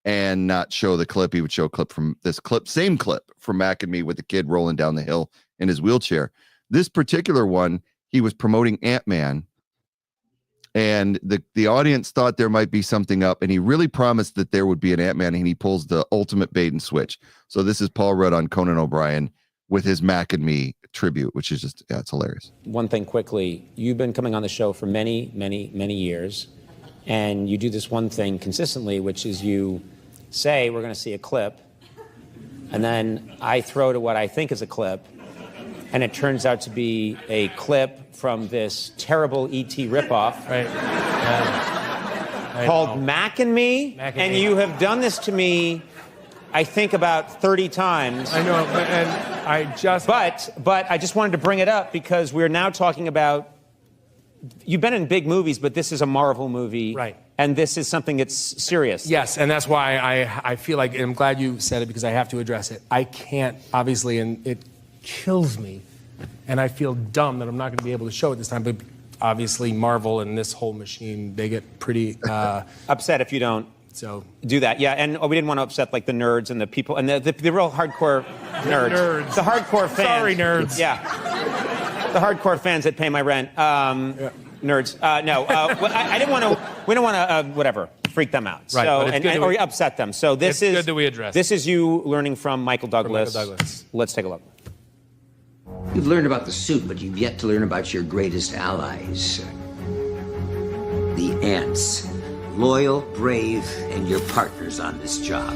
and not show the clip. He would show a clip from this clip, same clip from Mac and Me with the kid rolling down the hill in his wheelchair. This particular one, he was promoting Ant-Man, and the audience thought there might be something up, and he really promised that there would be an Ant-Man, and he pulls the ultimate bait and switch. So this is Paul Rudd on Conan O'Brien with his Mac and Me tribute, which is just, it's hilarious. One thing quickly, you've been coming on the show for many, many, many years, and you do this one thing consistently, which is you say, we're going to see a clip, and then I throw to what I think is a clip, and it turns out to be a clip from this terrible E.T. ripoff called Mac and Me, and you have done this to me, I think, about 30 times. I know, and I just... But I just wanted to bring it up because we're now talking about, you've been in big movies, but this is a Marvel movie. Right. And this is something that's serious. Yes, and that's why I feel like, and I'm glad you said it because I have to address it. I can't, obviously, and it kills me, and I feel dumb that I'm not going to be able to show it this time, but obviously Marvel and this whole machine, they get pretty... upset if you don't so do that. Yeah, and we didn't want to upset like the nerds and the people, and the real hardcore nerds. The hardcore fans. Sorry, nerds. Yeah. The hardcore fans that pay my rent. Nerds. No, I didn't want to, we don't want to, whatever, freak them out. Right, So, but it's good that or we- upset them. So this is good that we address This is you learning from Michael Douglas. Michael Douglas. Let's take a look. You've learned about the suit, but you've yet to learn about your greatest allies. The ants. Loyal, brave, and your partners on this job.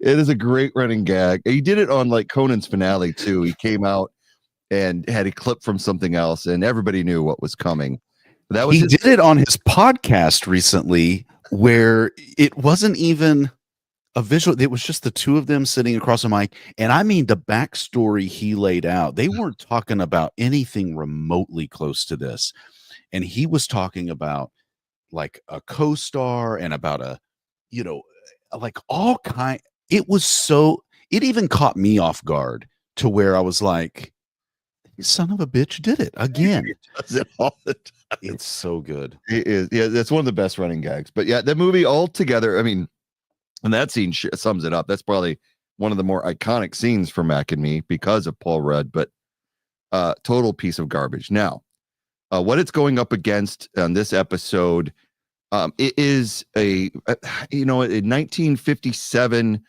It is a great running gag. He did it on like Conan's finale too. He came out and had a clip from something else, and everybody knew what was coming. That was He did it on his podcast recently, where it wasn't even a visual. It was just the two of them sitting across a mic. And I mean, the backstory he laid out, they weren't talking about anything remotely close to this. And he was talking about like a co-star and about a, you know, like all kind. It was so, it even caught me off guard to where I was like, son of a bitch did it again. He does it all the time. It's so good. It is. Yeah, that's one of the best running gags. But yeah, the movie altogether, I mean, and that scene sums it up. That's probably one of the more iconic scenes for Mac and Me because of Paul Rudd, but total piece of garbage. Now, what it's going up against on this episode It is in 1957,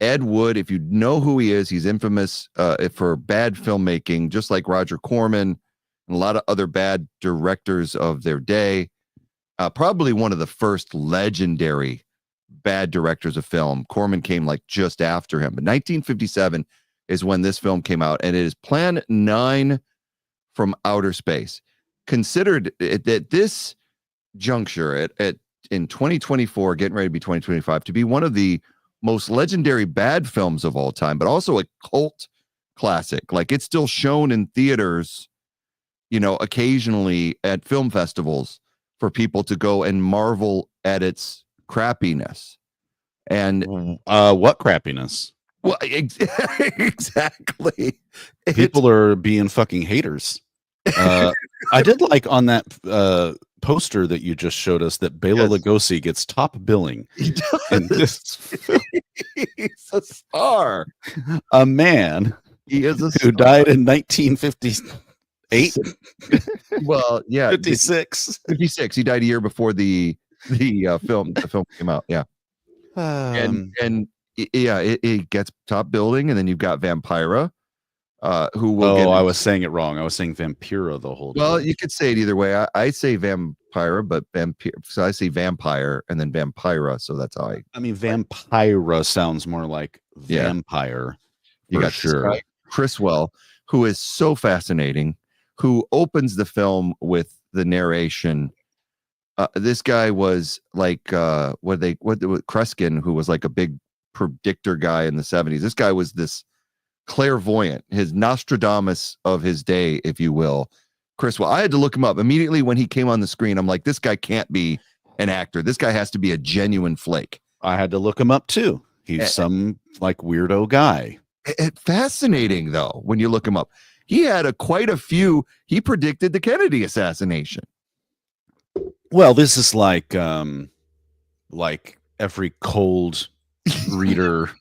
Ed Wood, if you know who he is, he's infamous for bad filmmaking, just like Roger Corman and a lot of other bad directors of their day. Probably one of the first legendary bad directors of film. Corman came like just after him, but 1957 is when this film came out, and it is Plan 9 from Outer Space. Considered at this juncture in 2024, getting ready to be 2025, to be one of the most legendary bad films of all time, but also a cult classic. Like, it's still shown in theaters, occasionally at film festivals for people to go and marvel at its crappiness. And what crappiness? Well, exactly. People are being fucking haters. I did like on that poster that you just showed us that Bela Lugosi gets top billing in this film. He's a star. A man he is who died in 1958. Well, yeah, 56. 56. He died a year before the film came out. Yeah. It gets top billing, and then you've got Vampira, who will. I was saying it wrong. I was saying Vampira the whole time. Well, you could say it either way. I say Vampira, but so I say Vampire and then Vampira. So that's how I mean, Vampira sounds more like vampire. You got sure. This guy, Criswell, who is so fascinating, who opens the film with the narration. This guy was like Kreskin, who was like a big predictor guy in the 70s. This guy was this clairvoyant, his Nostradamus of his day, if you will. Criswell. I had to look him up immediately when he came on the screen. I'm like, this guy can't be an actor. This guy has to be a genuine flake. I had to look him up too. He's some like weirdo guy. Fascinating though, when you look him up. He had quite a few. He predicted the Kennedy assassination. Well, this is like every cold reader,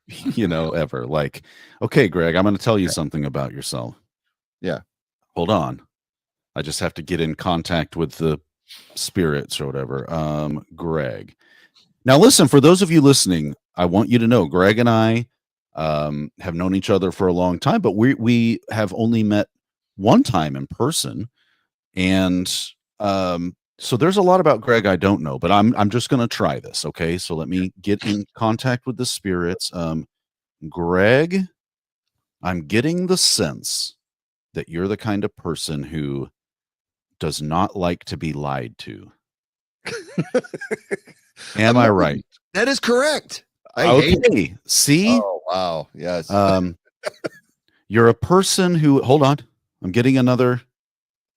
ever. Like, okay, Greg, I'm going to tell you something about yourself. Yeah. Hold on. I just have to get in contact with the spirits or whatever. Greg. Now, listen, for those of you listening, I want you to know Greg and I have known each other for a long time, but we have only met one time in person. And so there's a lot about Greg I don't know, but I'm just going to try this. Okay. So let me get in contact with the spirits. Greg, I'm getting the sense that you're the kind of person who does not like to be lied to. Am I right? That is correct. Okay. See? Oh, wow. Yes. You're a person who, hold on. I'm getting another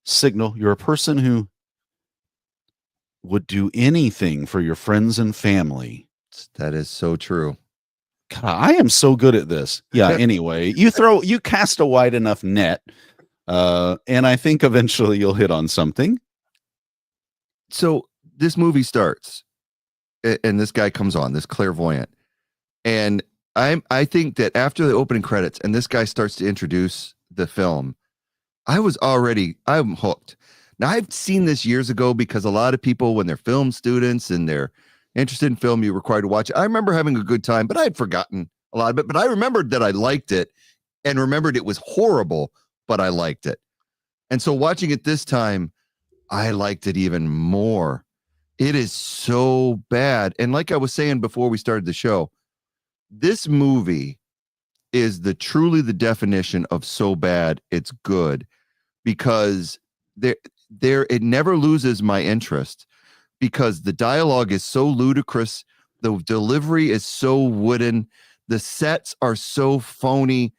signal. You're a person who would do anything for your friends and family. That is so true. God, I am so good at this. Yeah. Anyway, you cast a wide enough net, and I think eventually you'll hit on something. So this movie starts, and this guy comes on, this clairvoyant, and I think that after the opening credits, and this guy starts to introduce the film, I'm hooked. Now, I've seen this years ago because a lot of people, when they're film students and they're interested in film, you're required to watch it. I remember having a good time, but I had forgotten a lot of it. But I remembered that I liked it and remembered it was horrible, but I liked it. And so watching it this time, I liked it even more. It is so bad. And like I was saying before we started the show, this movie is truly the definition of so bad it's good, because it never loses my interest, because the dialogue is so ludicrous, the delivery is so wooden, the sets are so phony,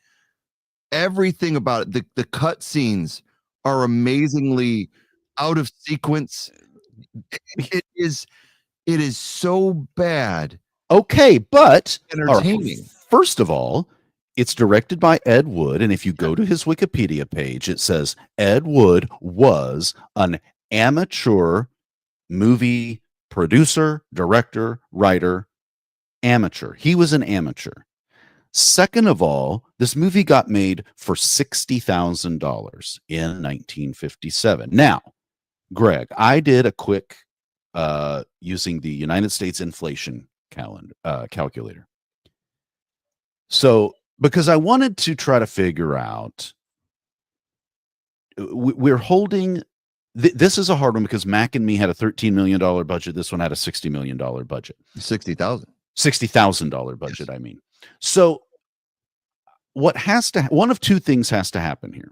everything about it, the cut scenes are amazingly out of sequence. It is so bad. Okay, but entertaining. First of all, it's directed by Ed Wood, and if you go to his Wikipedia page, it says Ed Wood was an amateur movie producer, director, writer, amateur. He was an amateur. Second of all, this movie got made for $60,000 in 1957. Now, Greg, I did a quick using the United States inflation calculator. So, because I wanted to try to figure out, we're holding. This is a hard one because Mac and Me had a $13 million budget. This one had a $60 million budget. $60,000 budget. Yes. I mean, so one of two things has to happen here.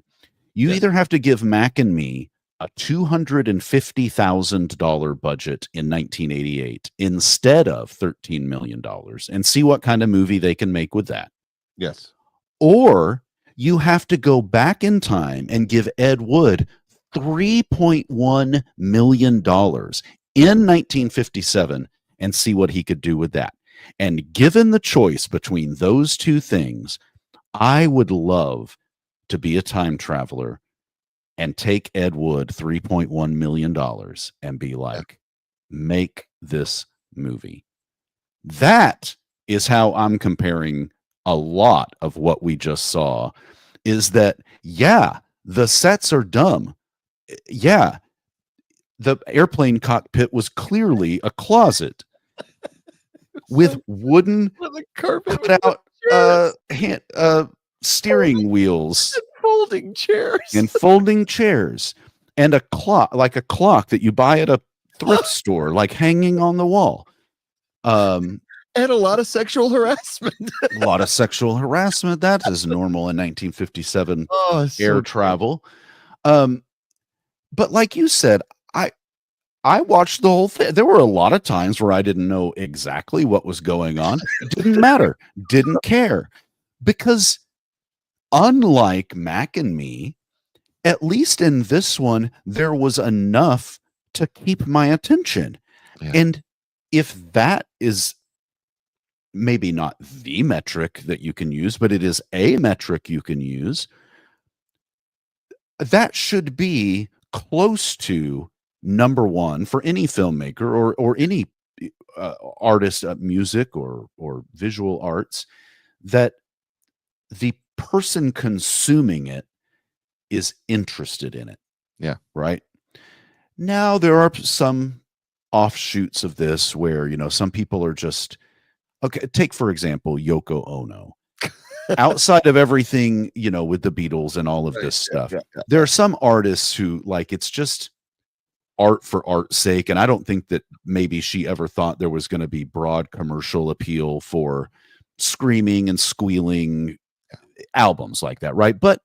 You either have to give Mac and Me a $250,000 budget in 1988 instead of $13 million and see what kind of movie they can make with that. Yes. Or you have to go back in time and give Ed Wood $3.1 million in 1957 and see what he could do with that. And given the choice between those two things, I would love to be a time traveler and take Ed Wood $3.1 million and be like, make this movie. That is how I'm comparing a lot of what we just saw, is that, yeah, the sets are dumb. Yeah, the airplane cockpit was clearly a closet with wooden cut out steering wheels and folding chairs and a clock, like a clock that you buy at a thrift store, like hanging on the wall. And a lot of sexual harassment. A lot of sexual harassment. That is normal in 1957 air travel. But like you said, I watched the whole thing. There were a lot of times where I didn't know exactly what was going on. It didn't matter. Didn't care. Because unlike Mac and Me, at least in this one, there was enough to keep my attention. Yeah. And if that is maybe not the metric that you can use, but it is a metric you can use, that should be close to number one for any filmmaker or any artist, music or visual arts, that the person consuming it is interested in it. Yeah. Right. Now there are some offshoots of this where, some people are just, okay, take for example, Yoko Ono. Outside of everything, with the Beatles and all of this stuff, there are some artists who, like, it's just art for art's sake. And I don't think that maybe she ever thought there was going to be broad commercial appeal for screaming and squealing albums like that, right? But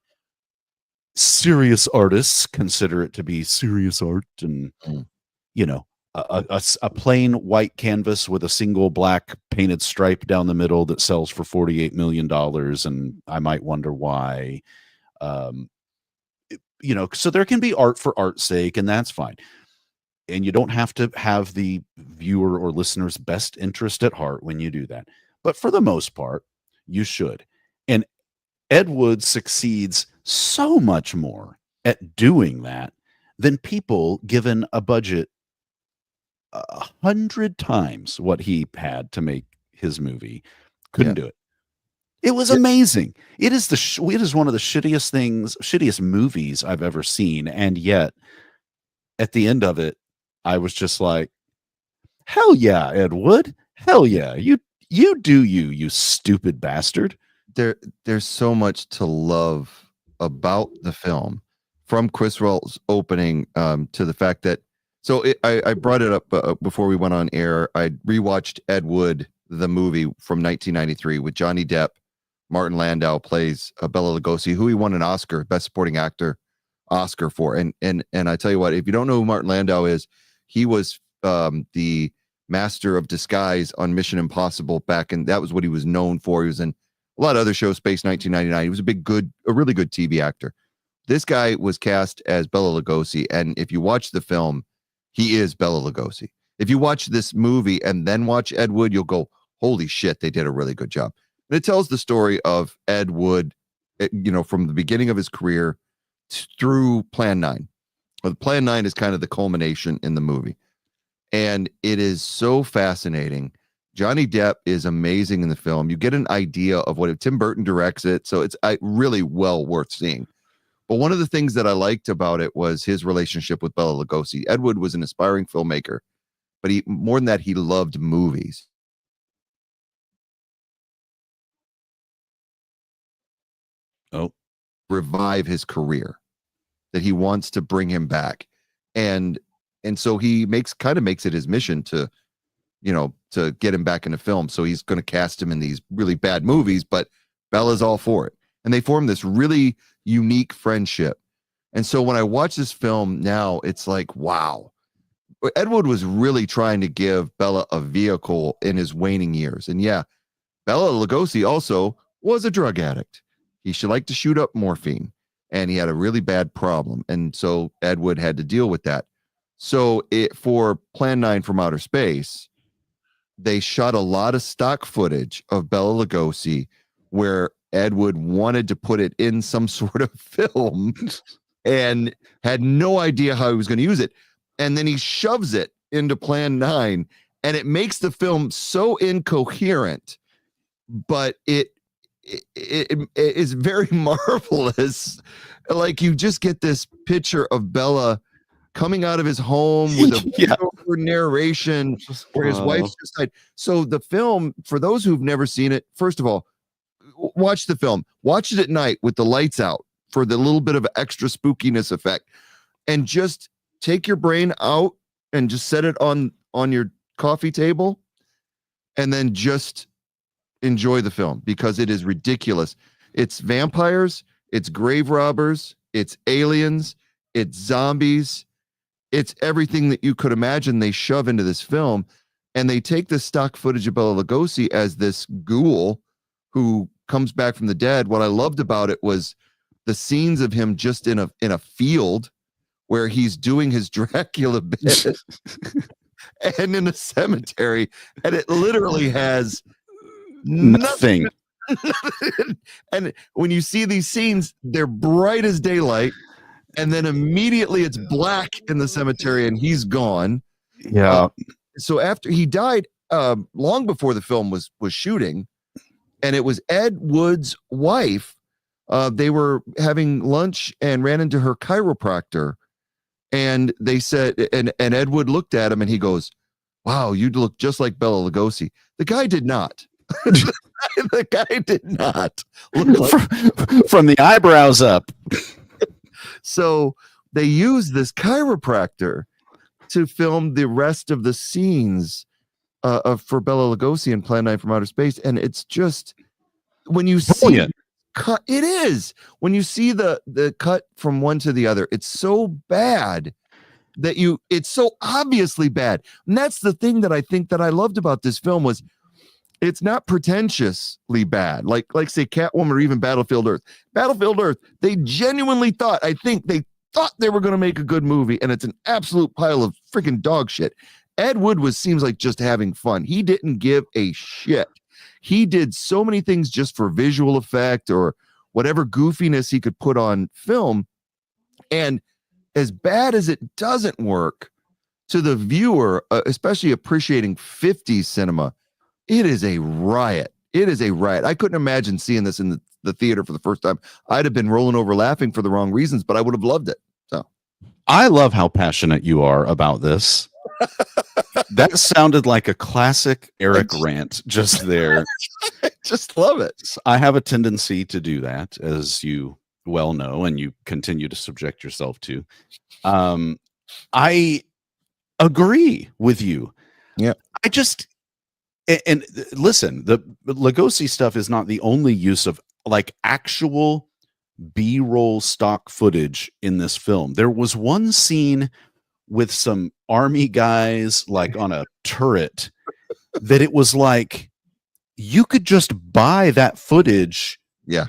serious artists consider it to be serious art, and a plain white canvas with a single black painted stripe down the middle that sells for $48 million, and I might wonder why. So there can be art for art's sake, and that's fine. And you don't have to have the viewer or listener's best interest at heart when you do that. But for the most part, you should. And Ed Wood succeeds so much more at doing that than people given a budget 100 times what he had to make his movie couldn't do it. It was amazing. It is it is one of the shittiest movies I've ever seen, and yet at the end of it, I was just like, hell yeah, Ed Wood, hell yeah, you do you stupid bastard. There's so much to love about the film, from Criswell's opening to the fact that, I brought it up before we went on air. I rewatched Ed Wood, the movie from 1993 with Johnny Depp. Martin Landau plays Bela Lugosi, who he won an Oscar, Best Supporting Actor Oscar for. And I tell you what, if you don't know who Martin Landau is, he was the master of disguise on Mission Impossible that was what he was known for. He was in a lot of other shows, Space 1999. He was a really good TV actor. This guy was cast as Bela Lugosi, and if you watch the film, he is Bela Lugosi. If you watch this movie and then watch Ed Wood, you'll go, holy shit, they did a really good job. And it tells the story of Ed Wood, from the beginning of his career through Plan 9. Well, Plan 9 is kind of the culmination in the movie. And it is so fascinating. Johnny Depp is amazing in the film. You get an idea of what Tim Burton directs it. So it's really well worth seeing. But one of the things that I liked about it was his relationship with Bela Lugosi. Ed Wood was an aspiring filmmaker but more than that, he loved movies. Oh, revive his career, that he wants to bring him back. And so he makes it his mission to, to get him back into film. So he's going to cast him in these really bad movies, but Bella's all for it. And they form this really unique friendship. And so when I watch this film now, it's like, wow. Ed Wood was really trying to give Bela a vehicle in his waning years. And yeah, Bela Lugosi also was a drug addict. He should like to shoot up morphine, and he had a really bad problem. And so Ed Wood had to deal with that. So for Plan 9 from Outer Space, they shot a lot of stock footage of Bela Lugosi where Ed Wood wanted to put it in some sort of film and had no idea how he was going to use it. And then he shoves it into Plan 9, and it makes the film so incoherent, but it is very marvelous. Like, you just get this picture of Bela coming out of his home with a narration where his wife's just died. So the film, for those who've never seen it, first of all, watch the film. Watch it at night with the lights out for the little bit of extra spookiness effect, and just take your brain out and just set it on your coffee table, and then just enjoy the film, because it is ridiculous. It's vampires, it's grave robbers, it's aliens, it's zombies, it's everything that you could imagine they shove into this film. And they take the stock footage of Bela Lugosi as this ghoul who comes back from the dead. What I loved about it was the scenes of him just in a field where he's doing his Dracula bit and in a cemetery, and it literally has nothing. And when you see these scenes, they're bright as daylight, and then immediately it's black in the cemetery and he's gone. So after he died, long before the film was shooting, and it was Ed Wood's wife, they were having lunch and ran into her chiropractor, and they said, and Ed Wood looked at him and he goes, "Wow, you look just like Bela Lugosi." The guy did not. The guy did not look like from the eyebrows up. So they used this chiropractor to film the rest of the scenes for Bela Lugosi in Plan 9 from Outer Space, and it's just, when you see cut, it is, when you see the cut from one to the other, it's so bad that it's so obviously bad. And that's the thing that I think that I loved about this film, was it's not pretentiously bad, like say Catwoman or even Battlefield Earth. Battlefield Earth, they genuinely thought, I think they thought they were going to make a good movie, and it's an absolute pile of freaking dog shit. Ed Wood seems like just having fun. He didn't give a shit. He did so many things just for visual effect or whatever goofiness he could put on film. And as bad as it doesn't work, to the viewer, especially appreciating 50s cinema, it is a riot. It is a riot. I couldn't imagine seeing this in the theater for the first time. I'd have been rolling over laughing for the wrong reasons, but I would have loved it. So I love how passionate you are about this. That sounded like a classic Eric rant just there. I just love it. I have a tendency to do that, as you well know, and you continue to subject yourself to. I agree with you. Yeah. And listen, the Lugosi stuff is not the only use of like actual B-roll stock footage in this film. There was one scene with some army guys like on a turret that it was like you could just buy that footage. Yeah.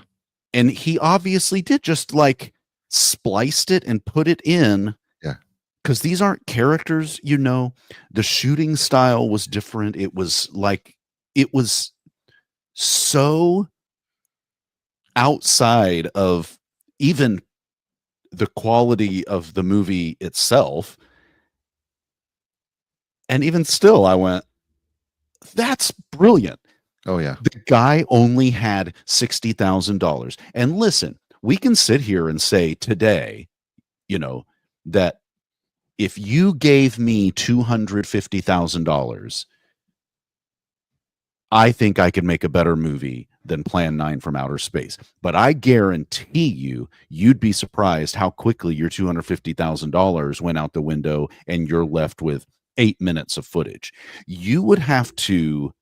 And he obviously did, just like spliced it and put it in. Yeah. Because these aren't characters, the shooting style was different. It was so outside of even the quality of the movie itself. And even still, I went, that's brilliant. Oh, yeah. The guy only had $60,000. And listen, we can sit here and say today, that if you gave me $250,000, I think I could make a better movie than Plan 9 from Outer Space. But I guarantee you'd be surprised how quickly your $250,000 went out the window and you're left with 8 minutes of footage. You would have to,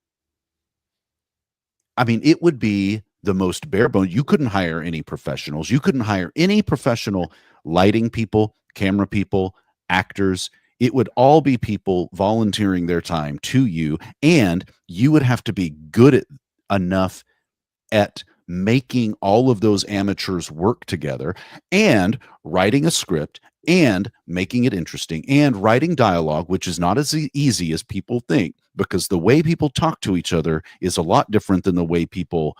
I mean, it would be the most bare bones. You couldn't hire any professionals. You couldn't hire any professional lighting people, camera people, actors. It would all be people volunteering their time to you, and you would have to be good enough at making all of those amateurs work together and writing a script and making it interesting and writing dialogue, which is not as easy as people think, because the way people talk to each other is a lot different than the way people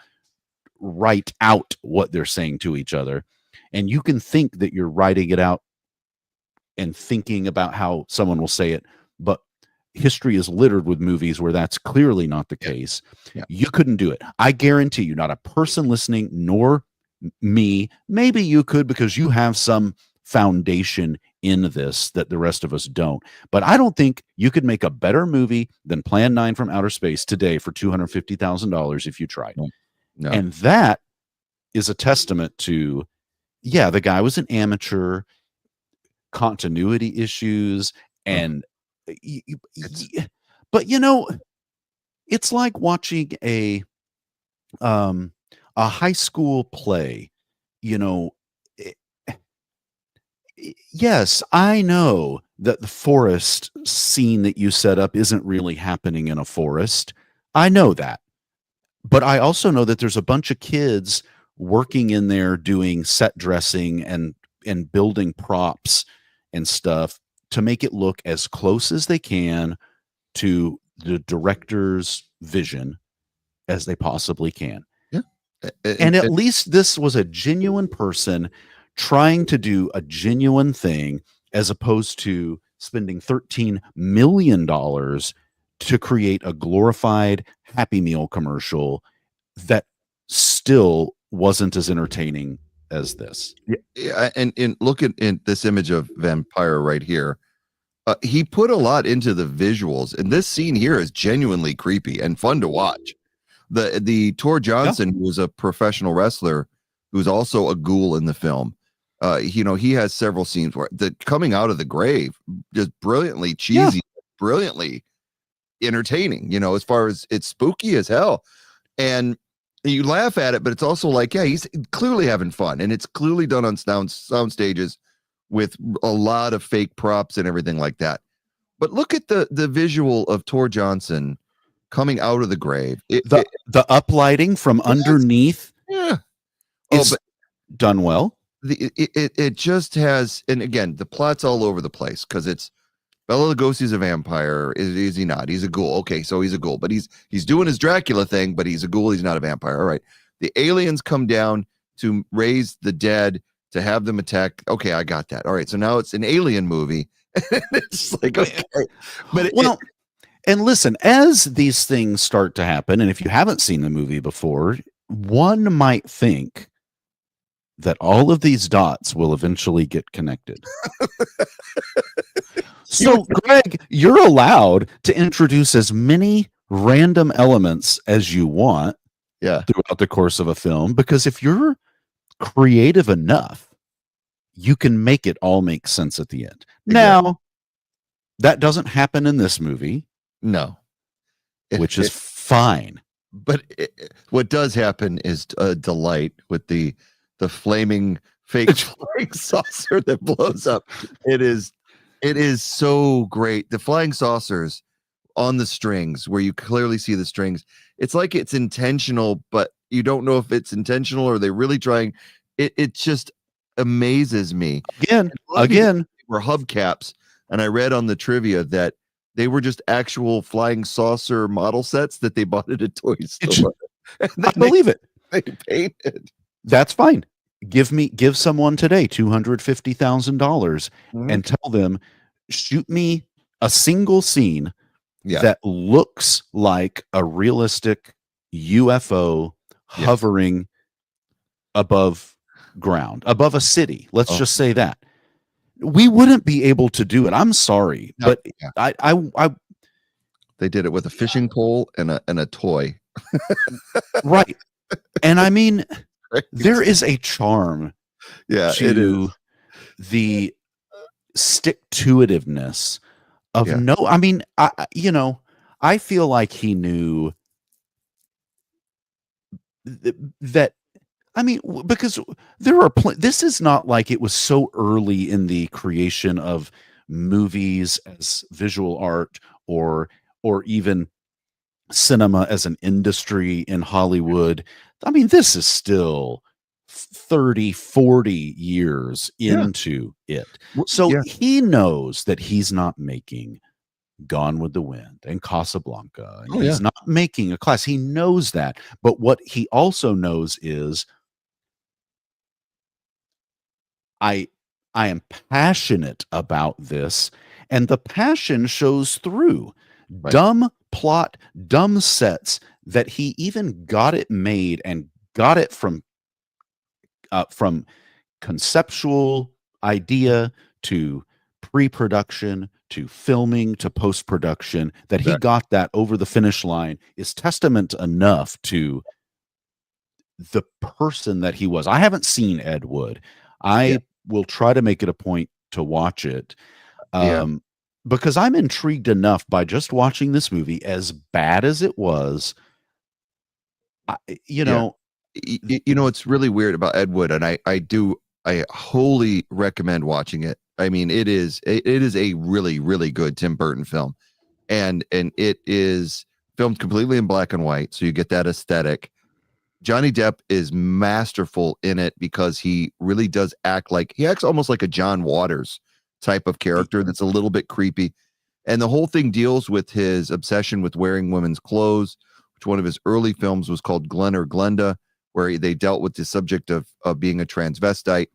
write out what they're saying to each other. And you can think that you're writing it out and thinking about how someone will say it, but history is littered with movies where that's clearly not the case. Yeah. You couldn't do it. I guarantee you, not a person listening, nor me. Maybe you could because you have some foundation in this that the rest of us don't. But I don't think you could make a better movie than Plan 9 from Outer Space today for $250,000 if you tried. No. And that is a testament to, yeah, the guy was an amateur, continuity issues, and but you know, it's like watching a high school play. You know, yes, I know that the forest scene that you set up isn't really happening in a forest. I know that. But I also know that there's a bunch of kids working in there doing set dressing and building props and stuff to make it look as close as they can to the director's vision as they possibly can. Yeah. And at least this was a genuine person trying to do a genuine thing, as opposed to spending $13 million to create a glorified Happy Meal commercial that still wasn't as entertaining as this. Yeah, and look at in this image of Vampire right here. He put a lot into the visuals, and this scene here is genuinely creepy and fun to watch. The Tor Johnson, who was a professional wrestler, who's also a ghoul in the film. You know, he has several scenes where the coming out of the grave, just brilliantly cheesy, brilliantly entertaining. You know, as far as it's spooky as hell, and you laugh at it, but it's also like, yeah, he's clearly having fun, and it's clearly done on sound stages with a lot of fake props and everything like that. But look at the visual of Tor Johnson coming out of the grave. The uplighting from underneath, is done well. It just has, and again, the plot's all over the place because it's Bela Lugosi's a vampire. Is he not? He's a ghoul. Okay, so he's a ghoul, but he's doing his Dracula thing, but he's a ghoul. He's not a vampire. All right. The aliens come down to raise the dead, to have them attack. Okay, I got that. All right, so now it's an alien movie. It's like, okay. But and listen, as these things start to happen, and if you haven't seen the movie before, one might think that all of these dots will eventually get connected. So, Greg, you're allowed to introduce as many random elements as you want throughout the course of a film, because if you're creative enough, you can make it all make sense at the end. Exactly. Now, that doesn't happen in this movie. No. Which is fine. But what does happen is a delight with the flaming fake flying saucer that blows up. It is so great. The flying saucers on the strings, where you clearly see the strings. It's like it's intentional, but you don't know if it's intentional or they're really trying. It just amazes me. Again, were hubcaps, and I read on the trivia that they were just actual flying saucer model sets that they bought at a toy store. I believe it. They painted. That's fine. Give someone today $250,000 and tell them, shoot me a single scene that looks like a realistic UFO hovering above ground, above a city. Let's just say that. we wouldn't be able to do it. I'm sorry, No, but yeah. I They did it with a fishing pole and a toy. right. And I mean, Right? there is a charm Yeah, it is. to the stick-to-itiveness of Yeah. no. I mean, I feel like he knew that. I mean, because there are this is not like it was so early in the creation of movies as visual art or even cinema as an industry in Hollywood. I mean, this is still 30, 40 years into it. So he knows that he's not making Gone with the Wind and Casablanca. And he's not making a class. He knows that. But what he also knows is I am passionate about this, and the passion shows through. Right. Dumb plot, dumb sets that he even got it made and got it from conceptual idea to pre-production to filming to post-production, that he got that over the finish line is testament enough to the person that he was. I haven't seen Ed Wood. I will try to make it a point to watch it. Because I'm intrigued enough by just watching this movie, as bad as it was. You know, it's really weird about Ed Wood, and I wholly recommend watching it. I mean, it is a really, really good Tim Burton film, and it is filmed completely in black and white, so you get that aesthetic. Johnny Depp is masterful in it because he really does he acts almost like a John Waters type of character that's a little bit creepy. And the whole thing deals with his obsession with wearing women's clothes, which one of his early films was called Glenn or Glenda, where they dealt with the subject of being a transvestite.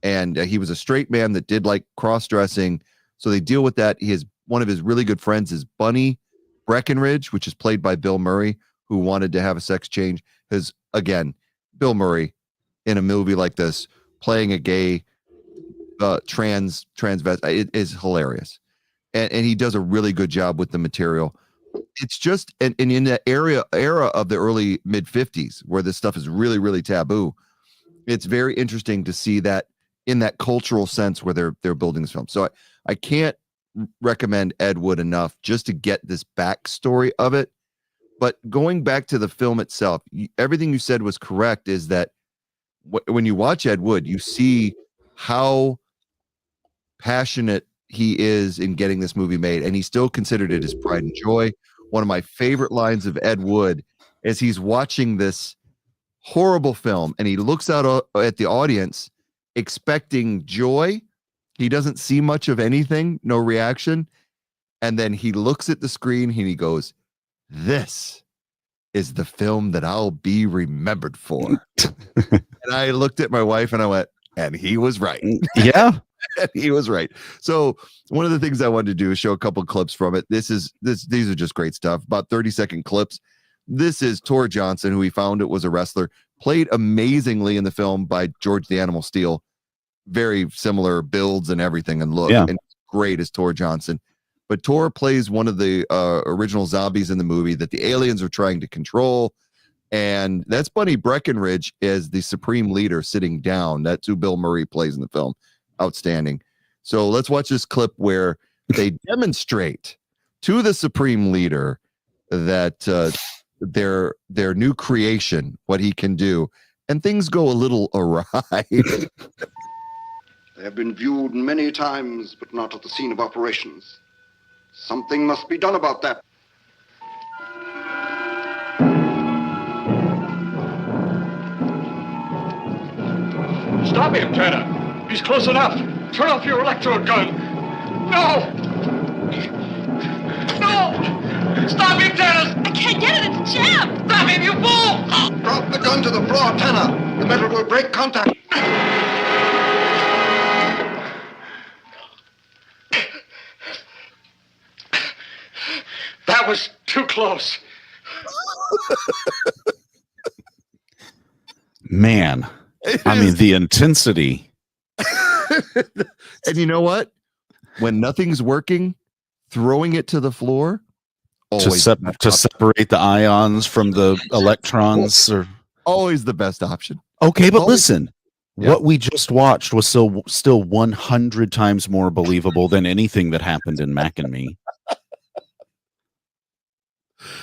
And he was a straight man that did like cross-dressing. So they deal with that. One of his really good friends is Bunny Breckenridge, which is played by Bill Murray, who wanted to have a sex change. Again, Bill Murray in a movie like this playing a gay transvestite, it is hilarious, and he does a really good job with the material. It's just and in the era of the early mid 50s where this stuff is really, really taboo, it's very interesting to see that in that cultural sense where they're building this film. So I can't recommend Ed Wood enough just to get this backstory of it. But going back to the film itself, everything you said was correct, is that when you watch Ed Wood, you see how passionate he is in getting this movie made, and he still considered it his pride and joy. One of my favorite lines of Ed Wood is he's watching this horrible film, and he looks out at the audience expecting joy. He doesn't see much of anything, no reaction. And then he looks at the screen and he goes, "This is the film that I'll be remembered for." And I looked at my wife and I went, and he was right. Yeah. He was right. So one of the things I wanted to do is show a couple of clips from it. These are just great stuff. About 30-second clips. This is Tor Johnson, who we found it was a wrestler, played amazingly in the film by George the Animal Steel. Very similar builds and everything and look, and great as Tor Johnson. But Tor plays one of the original zombies in the movie that the aliens are trying to control. And that's Bunny Breckenridge as the supreme leader sitting down. That's who Bill Murray plays in the film. Outstanding. So let's watch this clip where they demonstrate to the supreme leader that their new creation, what he can do. And things go a little awry. They have been viewed many times, but not at the scene of operations. Something must be done about that. Stop him, Turner. He's close enough. Turn off your electrode gun. No! No! Stop him, Turner! I can't get it. It's jammed. Stop him, you fool! Drop the gun to the floor, Tanner. The metal will break contact. That was too close. Man, I mean, the intensity. And you know what? When nothing's working, throwing it to the floor, always to separate the ions from the electrons. Or always the best option. okay, but Always. listen, what we just watched was still 100 times more believable than anything that happened in Mac and Me.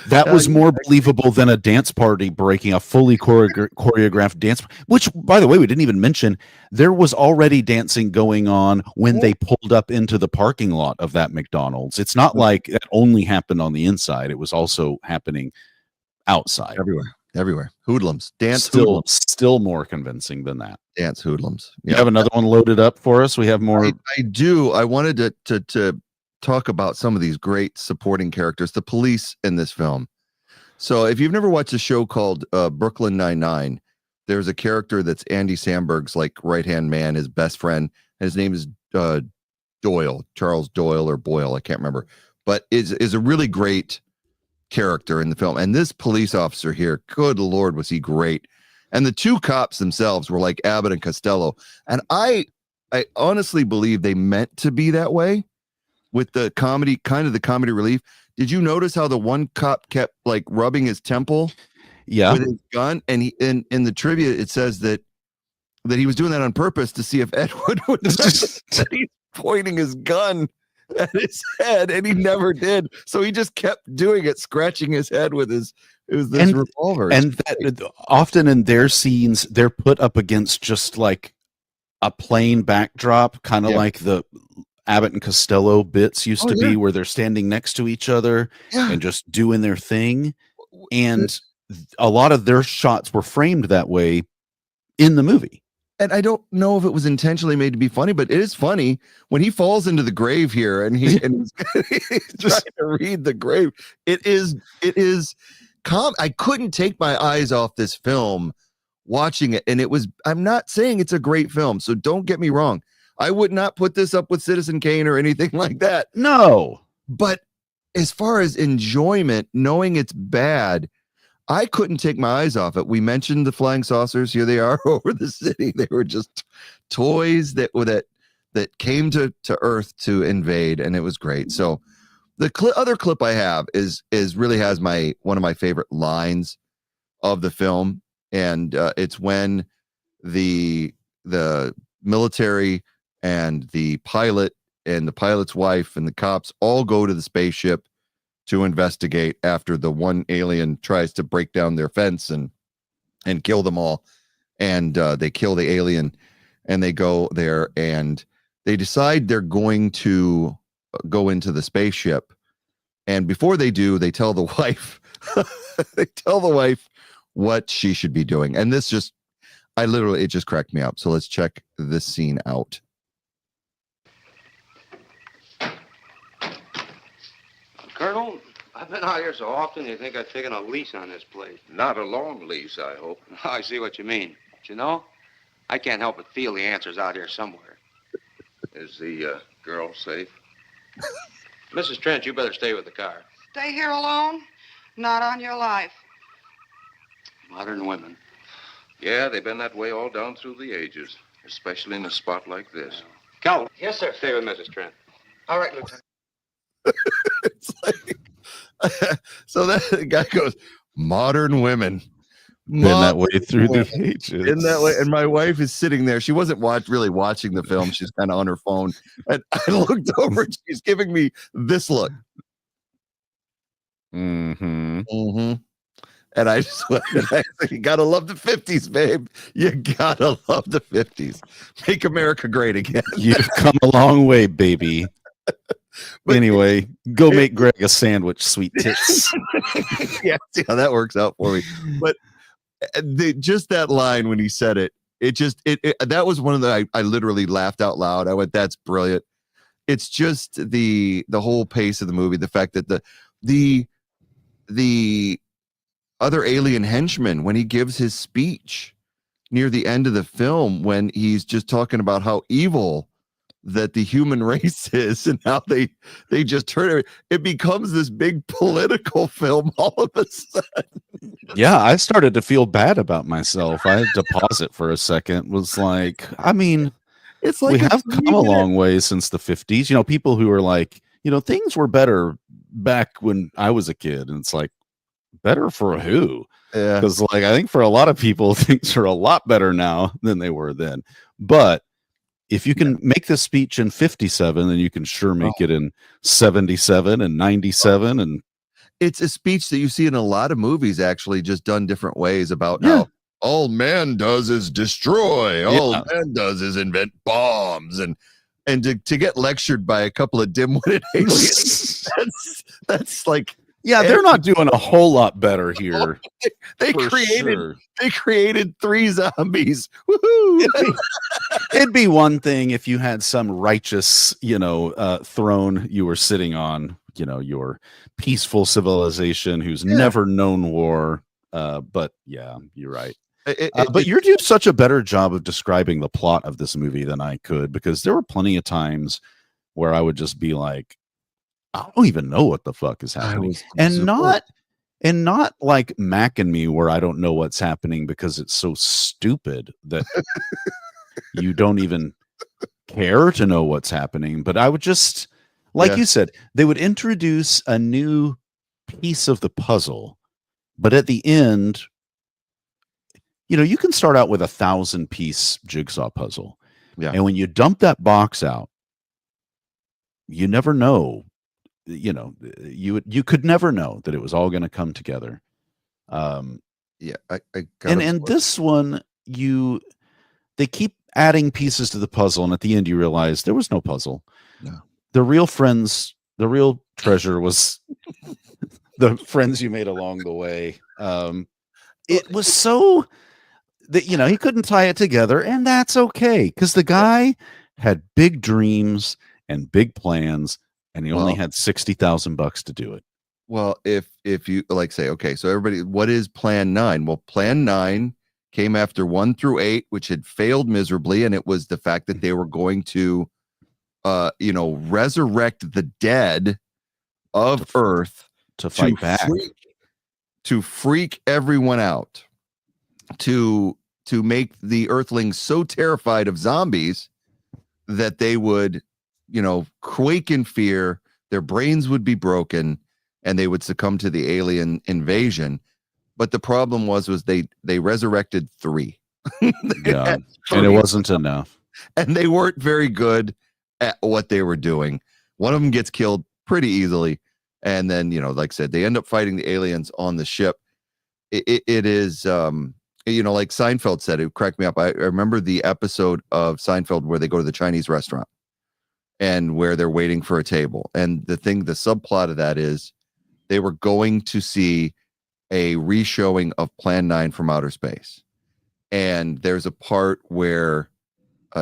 That was more believable than a dance party breaking, a fully choreographed dance, which, by the way, we didn't even mention. There was already dancing going on when they pulled up into the parking lot of that McDonald's. It's not like it only happened on the inside. It was also happening outside. Everywhere. Hoodlums. Dance still, hoodlums. Still more convincing than that. Dance hoodlums. You have another one loaded up for us? We have more. I do. I wanted to talk about some of these great supporting characters, the police in this film. So if you've never watched a show called Brooklyn Nine-Nine, there's a character that's Andy Samberg's like right-hand man, his best friend. His name is Doyle, Charles Doyle or Boyle, I can't remember, but is a really great character in the film. And this police officer here, good Lord, was he great. And the two cops themselves were like Abbott and Costello. And I honestly believe they meant to be that way, with the comedy, kind of the comedy relief. Did you notice how the one cop kept like rubbing his temple with his gun? And he in the trivia, it says that he was doing that on purpose to see if Edward would notice that he's pointing his gun at his head, and he never did. So he just kept doing it, scratching his head with this revolver. And that, often in their scenes, they're put up against just like a plain backdrop, kind of like the Abbott and Costello bits used to be, where they're standing next to each other and just doing their thing. And a lot of their shots were framed that way in the movie. And I don't know if it was intentionally made to be funny, but it is funny when he falls into the grave here and he's trying to read the grave. It is I couldn't take my eyes off this film watching it. And I'm not saying it's a great film, so don't get me wrong. I would not put this up with Citizen Kane or anything like that. No. But as far as enjoyment, knowing it's bad, I couldn't take my eyes off it. We mentioned the flying saucers. Here they are over the city. They were just toys that came to Earth to invade, and it was great. So the other clip I have is really has one of my favorite lines of the film, and it's when the military and the pilot and the pilot's wife and the cops all go to the spaceship to investigate after the one alien tries to break down their fence and kill them all. And they kill the alien, and they go there and they decide they're going to go into the spaceship. And before they do, they tell the wife, what she should be doing. And this it just cracked me up. So let's check this scene out. Colonel, I've been out here so often, you think I've taken a lease on this place. Not a long lease, I hope. I see what you mean. But you know, I can't help but feel the answer's out here somewhere. Is the girl safe? Mrs. Trent, you better stay with the car. Stay here alone? Not on your life. Modern women. Yeah, they've been that way all down through the ages, especially in a spot like this. Calvin. Yes, sir. Stay with Mrs. Trent. All right, Lieutenant. It's like, so that guy goes, modern women. In that way through the ages. In that way. And my wife is sitting there. She wasn't really watching the film. She's kind of on her phone. And I looked over and she's giving me this look. Mm-hmm. Mm-hmm. And I just went, you gotta love the 50s, babe. You gotta love the 50s. Make America great again. You've come a long way, baby. But anyway, go make Greg a sandwich, sweet tits. Yeah, see how that works out for me. But just that line when he said it, that was one of the I literally laughed out loud. I went, that's brilliant. It's just the whole pace of the movie, the fact that the other alien henchman, when he gives his speech near the end of the film, when he's just talking about how evil that the human race is and how they just turn it becomes this big political film all of a sudden. Yeah, I started to feel bad about myself. I had to pause it for a second. Was like, I mean, It's like we a have come a 3-minute long way since the 50s. You know, people who are like, you know, things were better back when I was a kid. And it's like, better for who? Yeah. Because, like, I think for a lot of people, things are a lot better now than they were then. But if you can make this speech in 57, then you can sure make it in 77 and 97. And It's a speech that you see in a lot of movies, actually, just done different ways about Yeah. how all man does is destroy. All Yeah. man does is invent bombs. And to get lectured by a couple of dim-witted aliens, that's like, yeah, they're not doing a whole lot better here. they for created sure. they created 3 zombies. Woohoo! It'd be one thing if you had some righteous, throne you were sitting on, your peaceful civilization who's never known war. But yeah, you're right. But you're doing such a better job of describing the plot of this movie than I could, because there were plenty of times where I would just be like, I don't even know what the fuck is happening. And not like Mac and me, where I don't know what's happening because it's so stupid that you don't even care to know what's happening. But I would just, like you said, they would introduce a new piece of the puzzle, but at the end, you can start out with 1,000-piece jigsaw puzzle. Yeah. And when you dump that box out, you never know, you could never know that it was all going to come together. Yeah. And this one, they keep adding pieces to the puzzle, and at the end you realize there was no puzzle. No. The real treasure was the friends you made along the way. It was so that he couldn't tie it together, and that's okay, because the guy had big dreams and big plans, and he only had $60,000 to do it. Well, if you say, okay, so everybody, what is Plan 9? Well, Plan 9 came after 1 through 8, which had failed miserably, and it was the fact that they were going to resurrect the dead of Earth to fight back, to freak everyone out, to make the Earthlings so terrified of zombies that they would, quake in fear, their brains would be broken, and they would succumb to the alien invasion. But the problem was they resurrected 3. Yeah, and it wasn't enough. And they weren't very good at what they were doing. One of them gets killed pretty easily. And then, like I said, they end up fighting the aliens on the ship. It is, like Seinfeld said, it cracked me up. I remember the episode of Seinfeld where they go to the Chinese restaurant and where they're waiting for a table. And the subplot of that is they were going to see a reshowing of Plan 9 from Outer Space. And there's a part where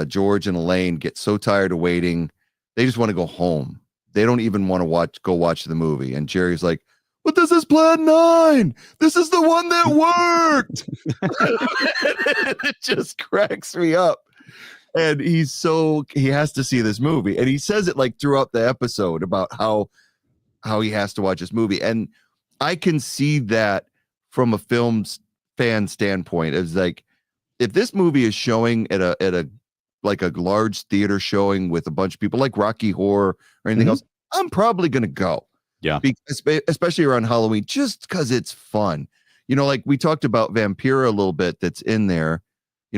George and Elaine get so tired of waiting, they just want to go home. They don't even want to go watch the movie. And Jerry's like, but this is Plan 9. This is the one that worked. It just cracks me up. And he has to see this movie. And he says it like throughout the episode about how he has to watch this movie. And I can see that from a film's fan standpoint. It's like, if this movie is showing at a large theater showing with a bunch of people like Rocky Horror or anything else, I'm probably going to go. Yeah. Especially around Halloween, just because it's fun. Like we talked about Vampira a little bit, that's in there.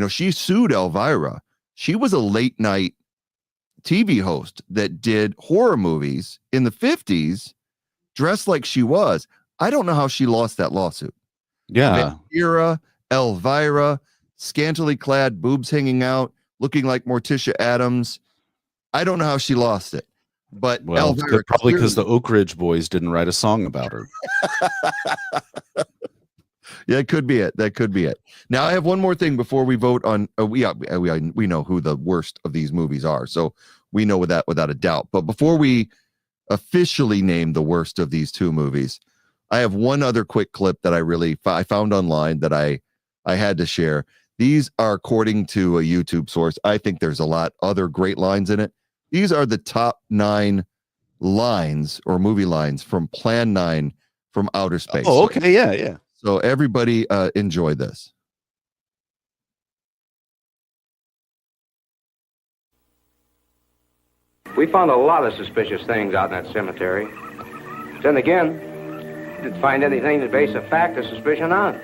She sued Elvira. She was a late night TV host that did horror movies in the 50s, dressed like she was. I don't know how she lost that lawsuit. Yeah. Vampira, Elvira, scantily clad, boobs hanging out, looking like Morticia Adams. I don't know how she lost it. But Elvira, probably because the Oak Ridge Boys didn't write a song about her. Yeah, that could be it. Now I have one more thing before we vote on. We know who the worst of these movies are, so we know that without a doubt. But before we officially name the worst of these 2 movies, I have one other quick clip that I found online that I had to share. These are according to a YouTube source. I think there's a lot other great lines in it. These are the top 9 lines or movie lines from Plan 9 from Outer Space. Oh, okay. Yeah. So everybody enjoy this. We found a lot of suspicious things out in that cemetery. Then again, didn't find anything to base a fact or suspicion on.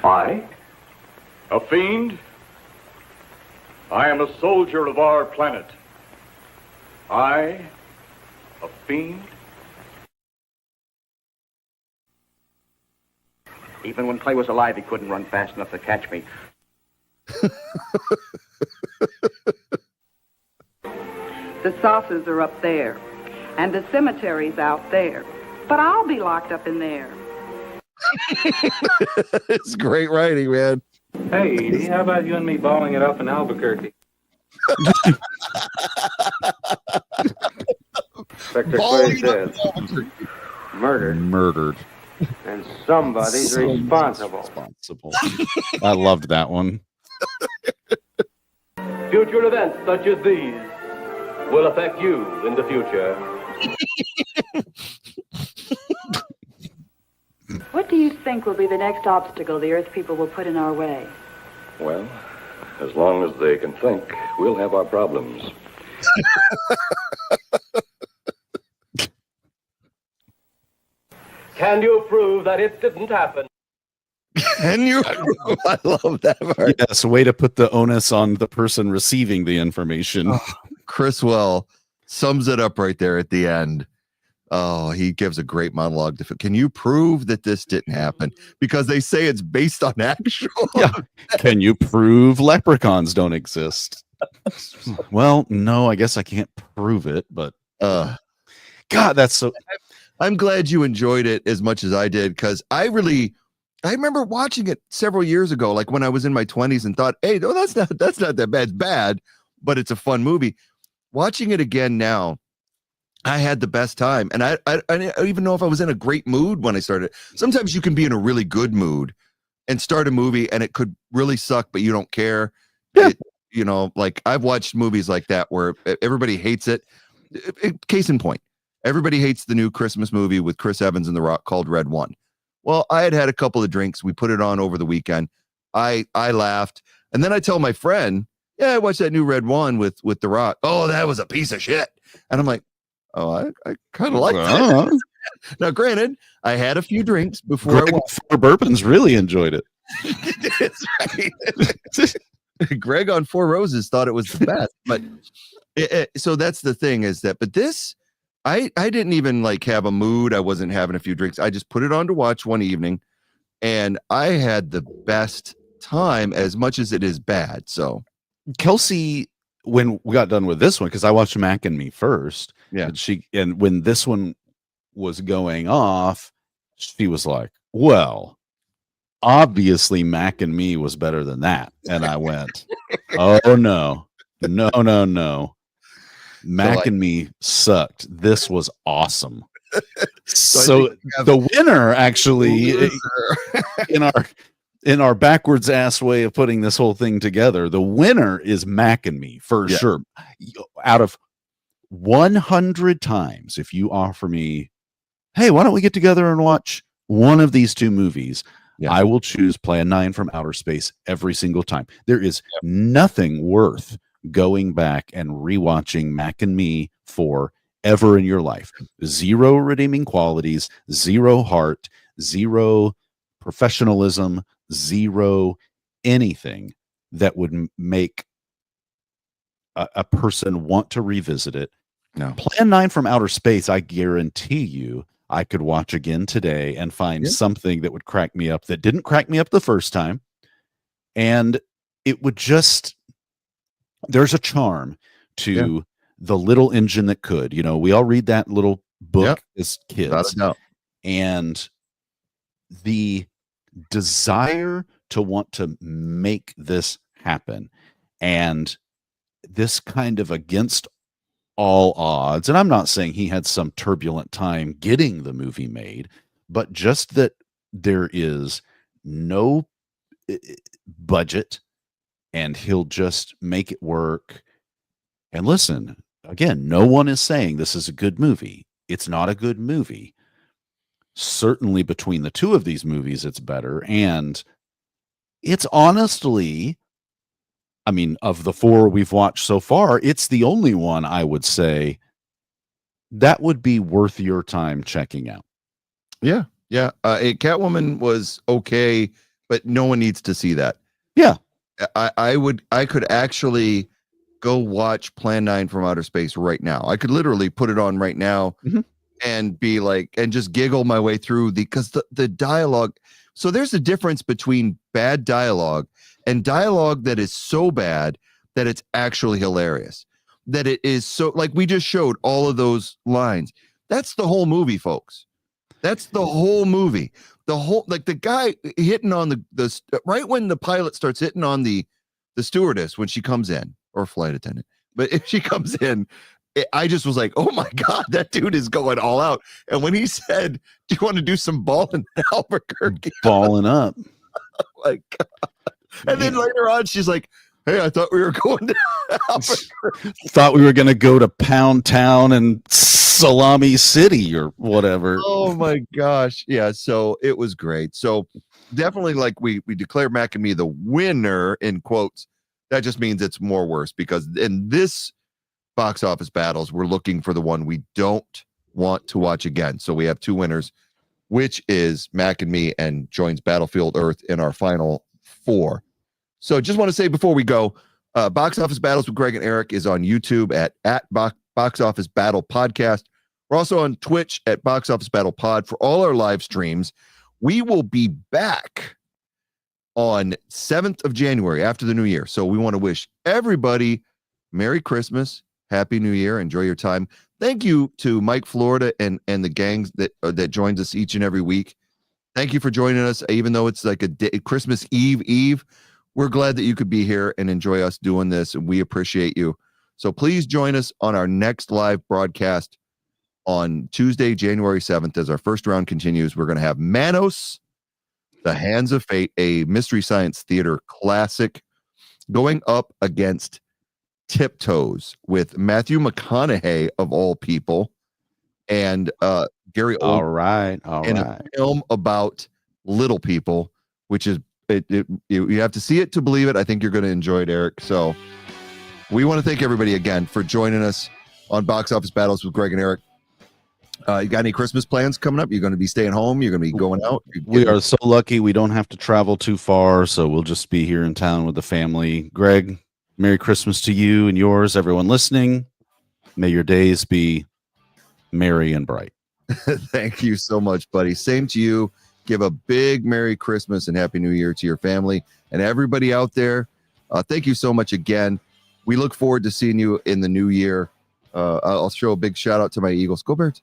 I? A fiend? I am a soldier of our planet. I? A fiend? Even when Clay was alive, he couldn't run fast enough to catch me. The saucers are up there, and the cemetery's out there. But I'll be locked up in there. It's great writing, man. Hey, how about you and me balling it up in Albuquerque? Inspector Clay says, murdered. And somebody's responsible. I loved that one. Future events such as these will affect you in the future. What do you think will be the next obstacle the Earth people will put in our way? Well, as long as they can think, we'll have our problems. Can you prove that it didn't happen? And you, I love that part. Yes, way to put the onus on the person receiving the information. Oh, Criswell sums it up right there at the end. Oh, he gives a great monologue. Can you prove that this didn't happen? Because they say it's based on actual. Yeah. Can you prove leprechauns don't exist? Well, no, I guess I can't prove it, but God, that's so. I'm glad you enjoyed it as much as I did, because I remember watching it several years ago, like when I was in my 20s, and thought, hey, no, that's not that bad. It's bad, but it's a fun movie. Watching it again now, I had the best time. And I don't even know if I was in a great mood when I started. Sometimes you can be in a really good mood and start a movie and it could really suck, but you don't care. Yeah. Like I've watched movies like that where everybody hates it. Case in point, everybody hates the new Christmas movie with Chris Evans and The Rock called Red One. Well, I had a couple of drinks. We put it on over the weekend. I laughed. And then I tell my friend, yeah, I watched that new Red One with The Rock. Oh, that was a piece of shit. And I'm like, oh, I kind of like that. Now, granted, I had a few drinks before Greg I watched. Four Bourbons really enjoyed it. That's right. Greg on Four Roses thought it was the best. But so that's the thing is that, but this, I didn't even like have a mood. I wasn't having a few drinks. I just put it on to watch one evening and I had the best time as much as it is bad. So Kelsey, when we got done with this one, because I watched Mac and Me first. Yeah. And when this one was going off, she was like, well, obviously Mac and Me was better than that. And I went, oh no. Mac and Me sucked. This was awesome. So the winner actually in our backwards ass way of putting this whole thing together, the winner is Mac and Me for sure. Out of 100 times, if you offer me, hey, why don't we get together and watch one of these two movies? Yeah. I will choose Plan 9 from Outer Space every single time. There is nothing worth going back and rewatching Mac and Me for ever in your life. Zero redeeming qualities, zero heart, zero professionalism, zero anything that would make a person want to revisit it. No. Plan 9 from Outer Space, I guarantee you I could watch again today and find something that would crack me up that didn't crack me up the first time. And it would just, there's a charm to the little engine that could. You know, we all read that little book as kids. And the desire to want to make this happen, and this kind of against all odds, and I'm not saying he had some turbulent time getting the movie made, but just that there is no budget and he'll just make it work. And listen, again, no one is saying this is a good movie. It's not a good movie. Certainly between the two of these movies, it's better. And it's honestly I mean, of the 4 we've watched so far, it's the only one I would say that would be worth your time checking out. Yeah. Catwoman was okay, but no one needs to see that. Yeah. I could actually go watch Plan 9 from Outer Space right now. I could literally put it on right now and be like, and just giggle my way through because the dialogue. So there's a difference between bad dialogue and dialogue that is so bad that it's actually hilarious. That it is so, like we just showed all of those lines. That's the whole movie, folks. That's the whole movie. The whole, like the guy hitting on the right when the pilot starts hitting on the stewardess when she comes in, or flight attendant. But if she comes in, I just was like, oh my God, that dude is going all out. And when he said, do you want to do some balling in Albuquerque? Balling up. Like, and then later on, she's like, hey, I thought we were going to Albuquerque. Thought we were going to go to Pound Town and Salami City or whatever. Oh my gosh. Yeah. So it was great. So definitely, like we declare Mac and Me the winner in quotes. That just means it's more worse because in this box office battles, we're looking for the one we don't want to watch again. So we have 2 winners, which is Mac and Me and joins Battlefield Earth in our final 4. So just want to say before we go, Box Office Battles with Greg and Eric is on YouTube at Box Office Battle Podcast. We're also on Twitch at Box Office Battle Pod for all our live streams. We will be back on 7th of January after the new year. So we want to wish everybody Merry Christmas, Happy New Year, enjoy your time. Thank you to Mike Florida and the gangs that joins us each and every week. Thank you for joining us, even though it's like a day, Christmas Eve. We're glad that you could be here and enjoy us doing this, and we appreciate you. So please join us on our next live broadcast on Tuesday, January 7th, as our first round continues. We're going to have Manos, The Hands of Fate, a Mystery Science Theater classic, going up against Tiptoes with Matthew McConaughey, of all people, and Gary Oldman. All right. A film about little people, which is you have to see it to believe it. I think you're going to enjoy it, Eric. So we want to thank everybody again for joining us on Box Office Battles with Greg and Eric. You got any Christmas plans coming up? You're going to be staying home? You're going to be going out? We are so lucky we don't have to travel too far, so we'll just be here in town with the family. Greg, Merry Christmas to you and yours, everyone listening. May your days be merry and bright. Thank you so much, buddy. Same to you. Give a big Merry Christmas and Happy New Year to your family and everybody out there. Thank you so much again. We look forward to seeing you in the new year. I'll show a big shout out to my Eagles. Go Birds.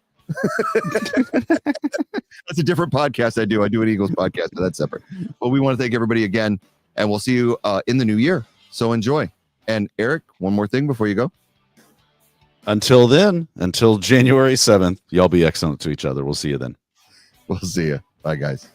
That's a different podcast I do. I do an Eagles podcast, but that's separate. But we want to thank everybody again, and we'll see you in the new year. So enjoy. And Eric, one more thing before you go. Until then, until January 7th, y'all be excellent to each other. We'll see you then. We'll see you. Bye, guys.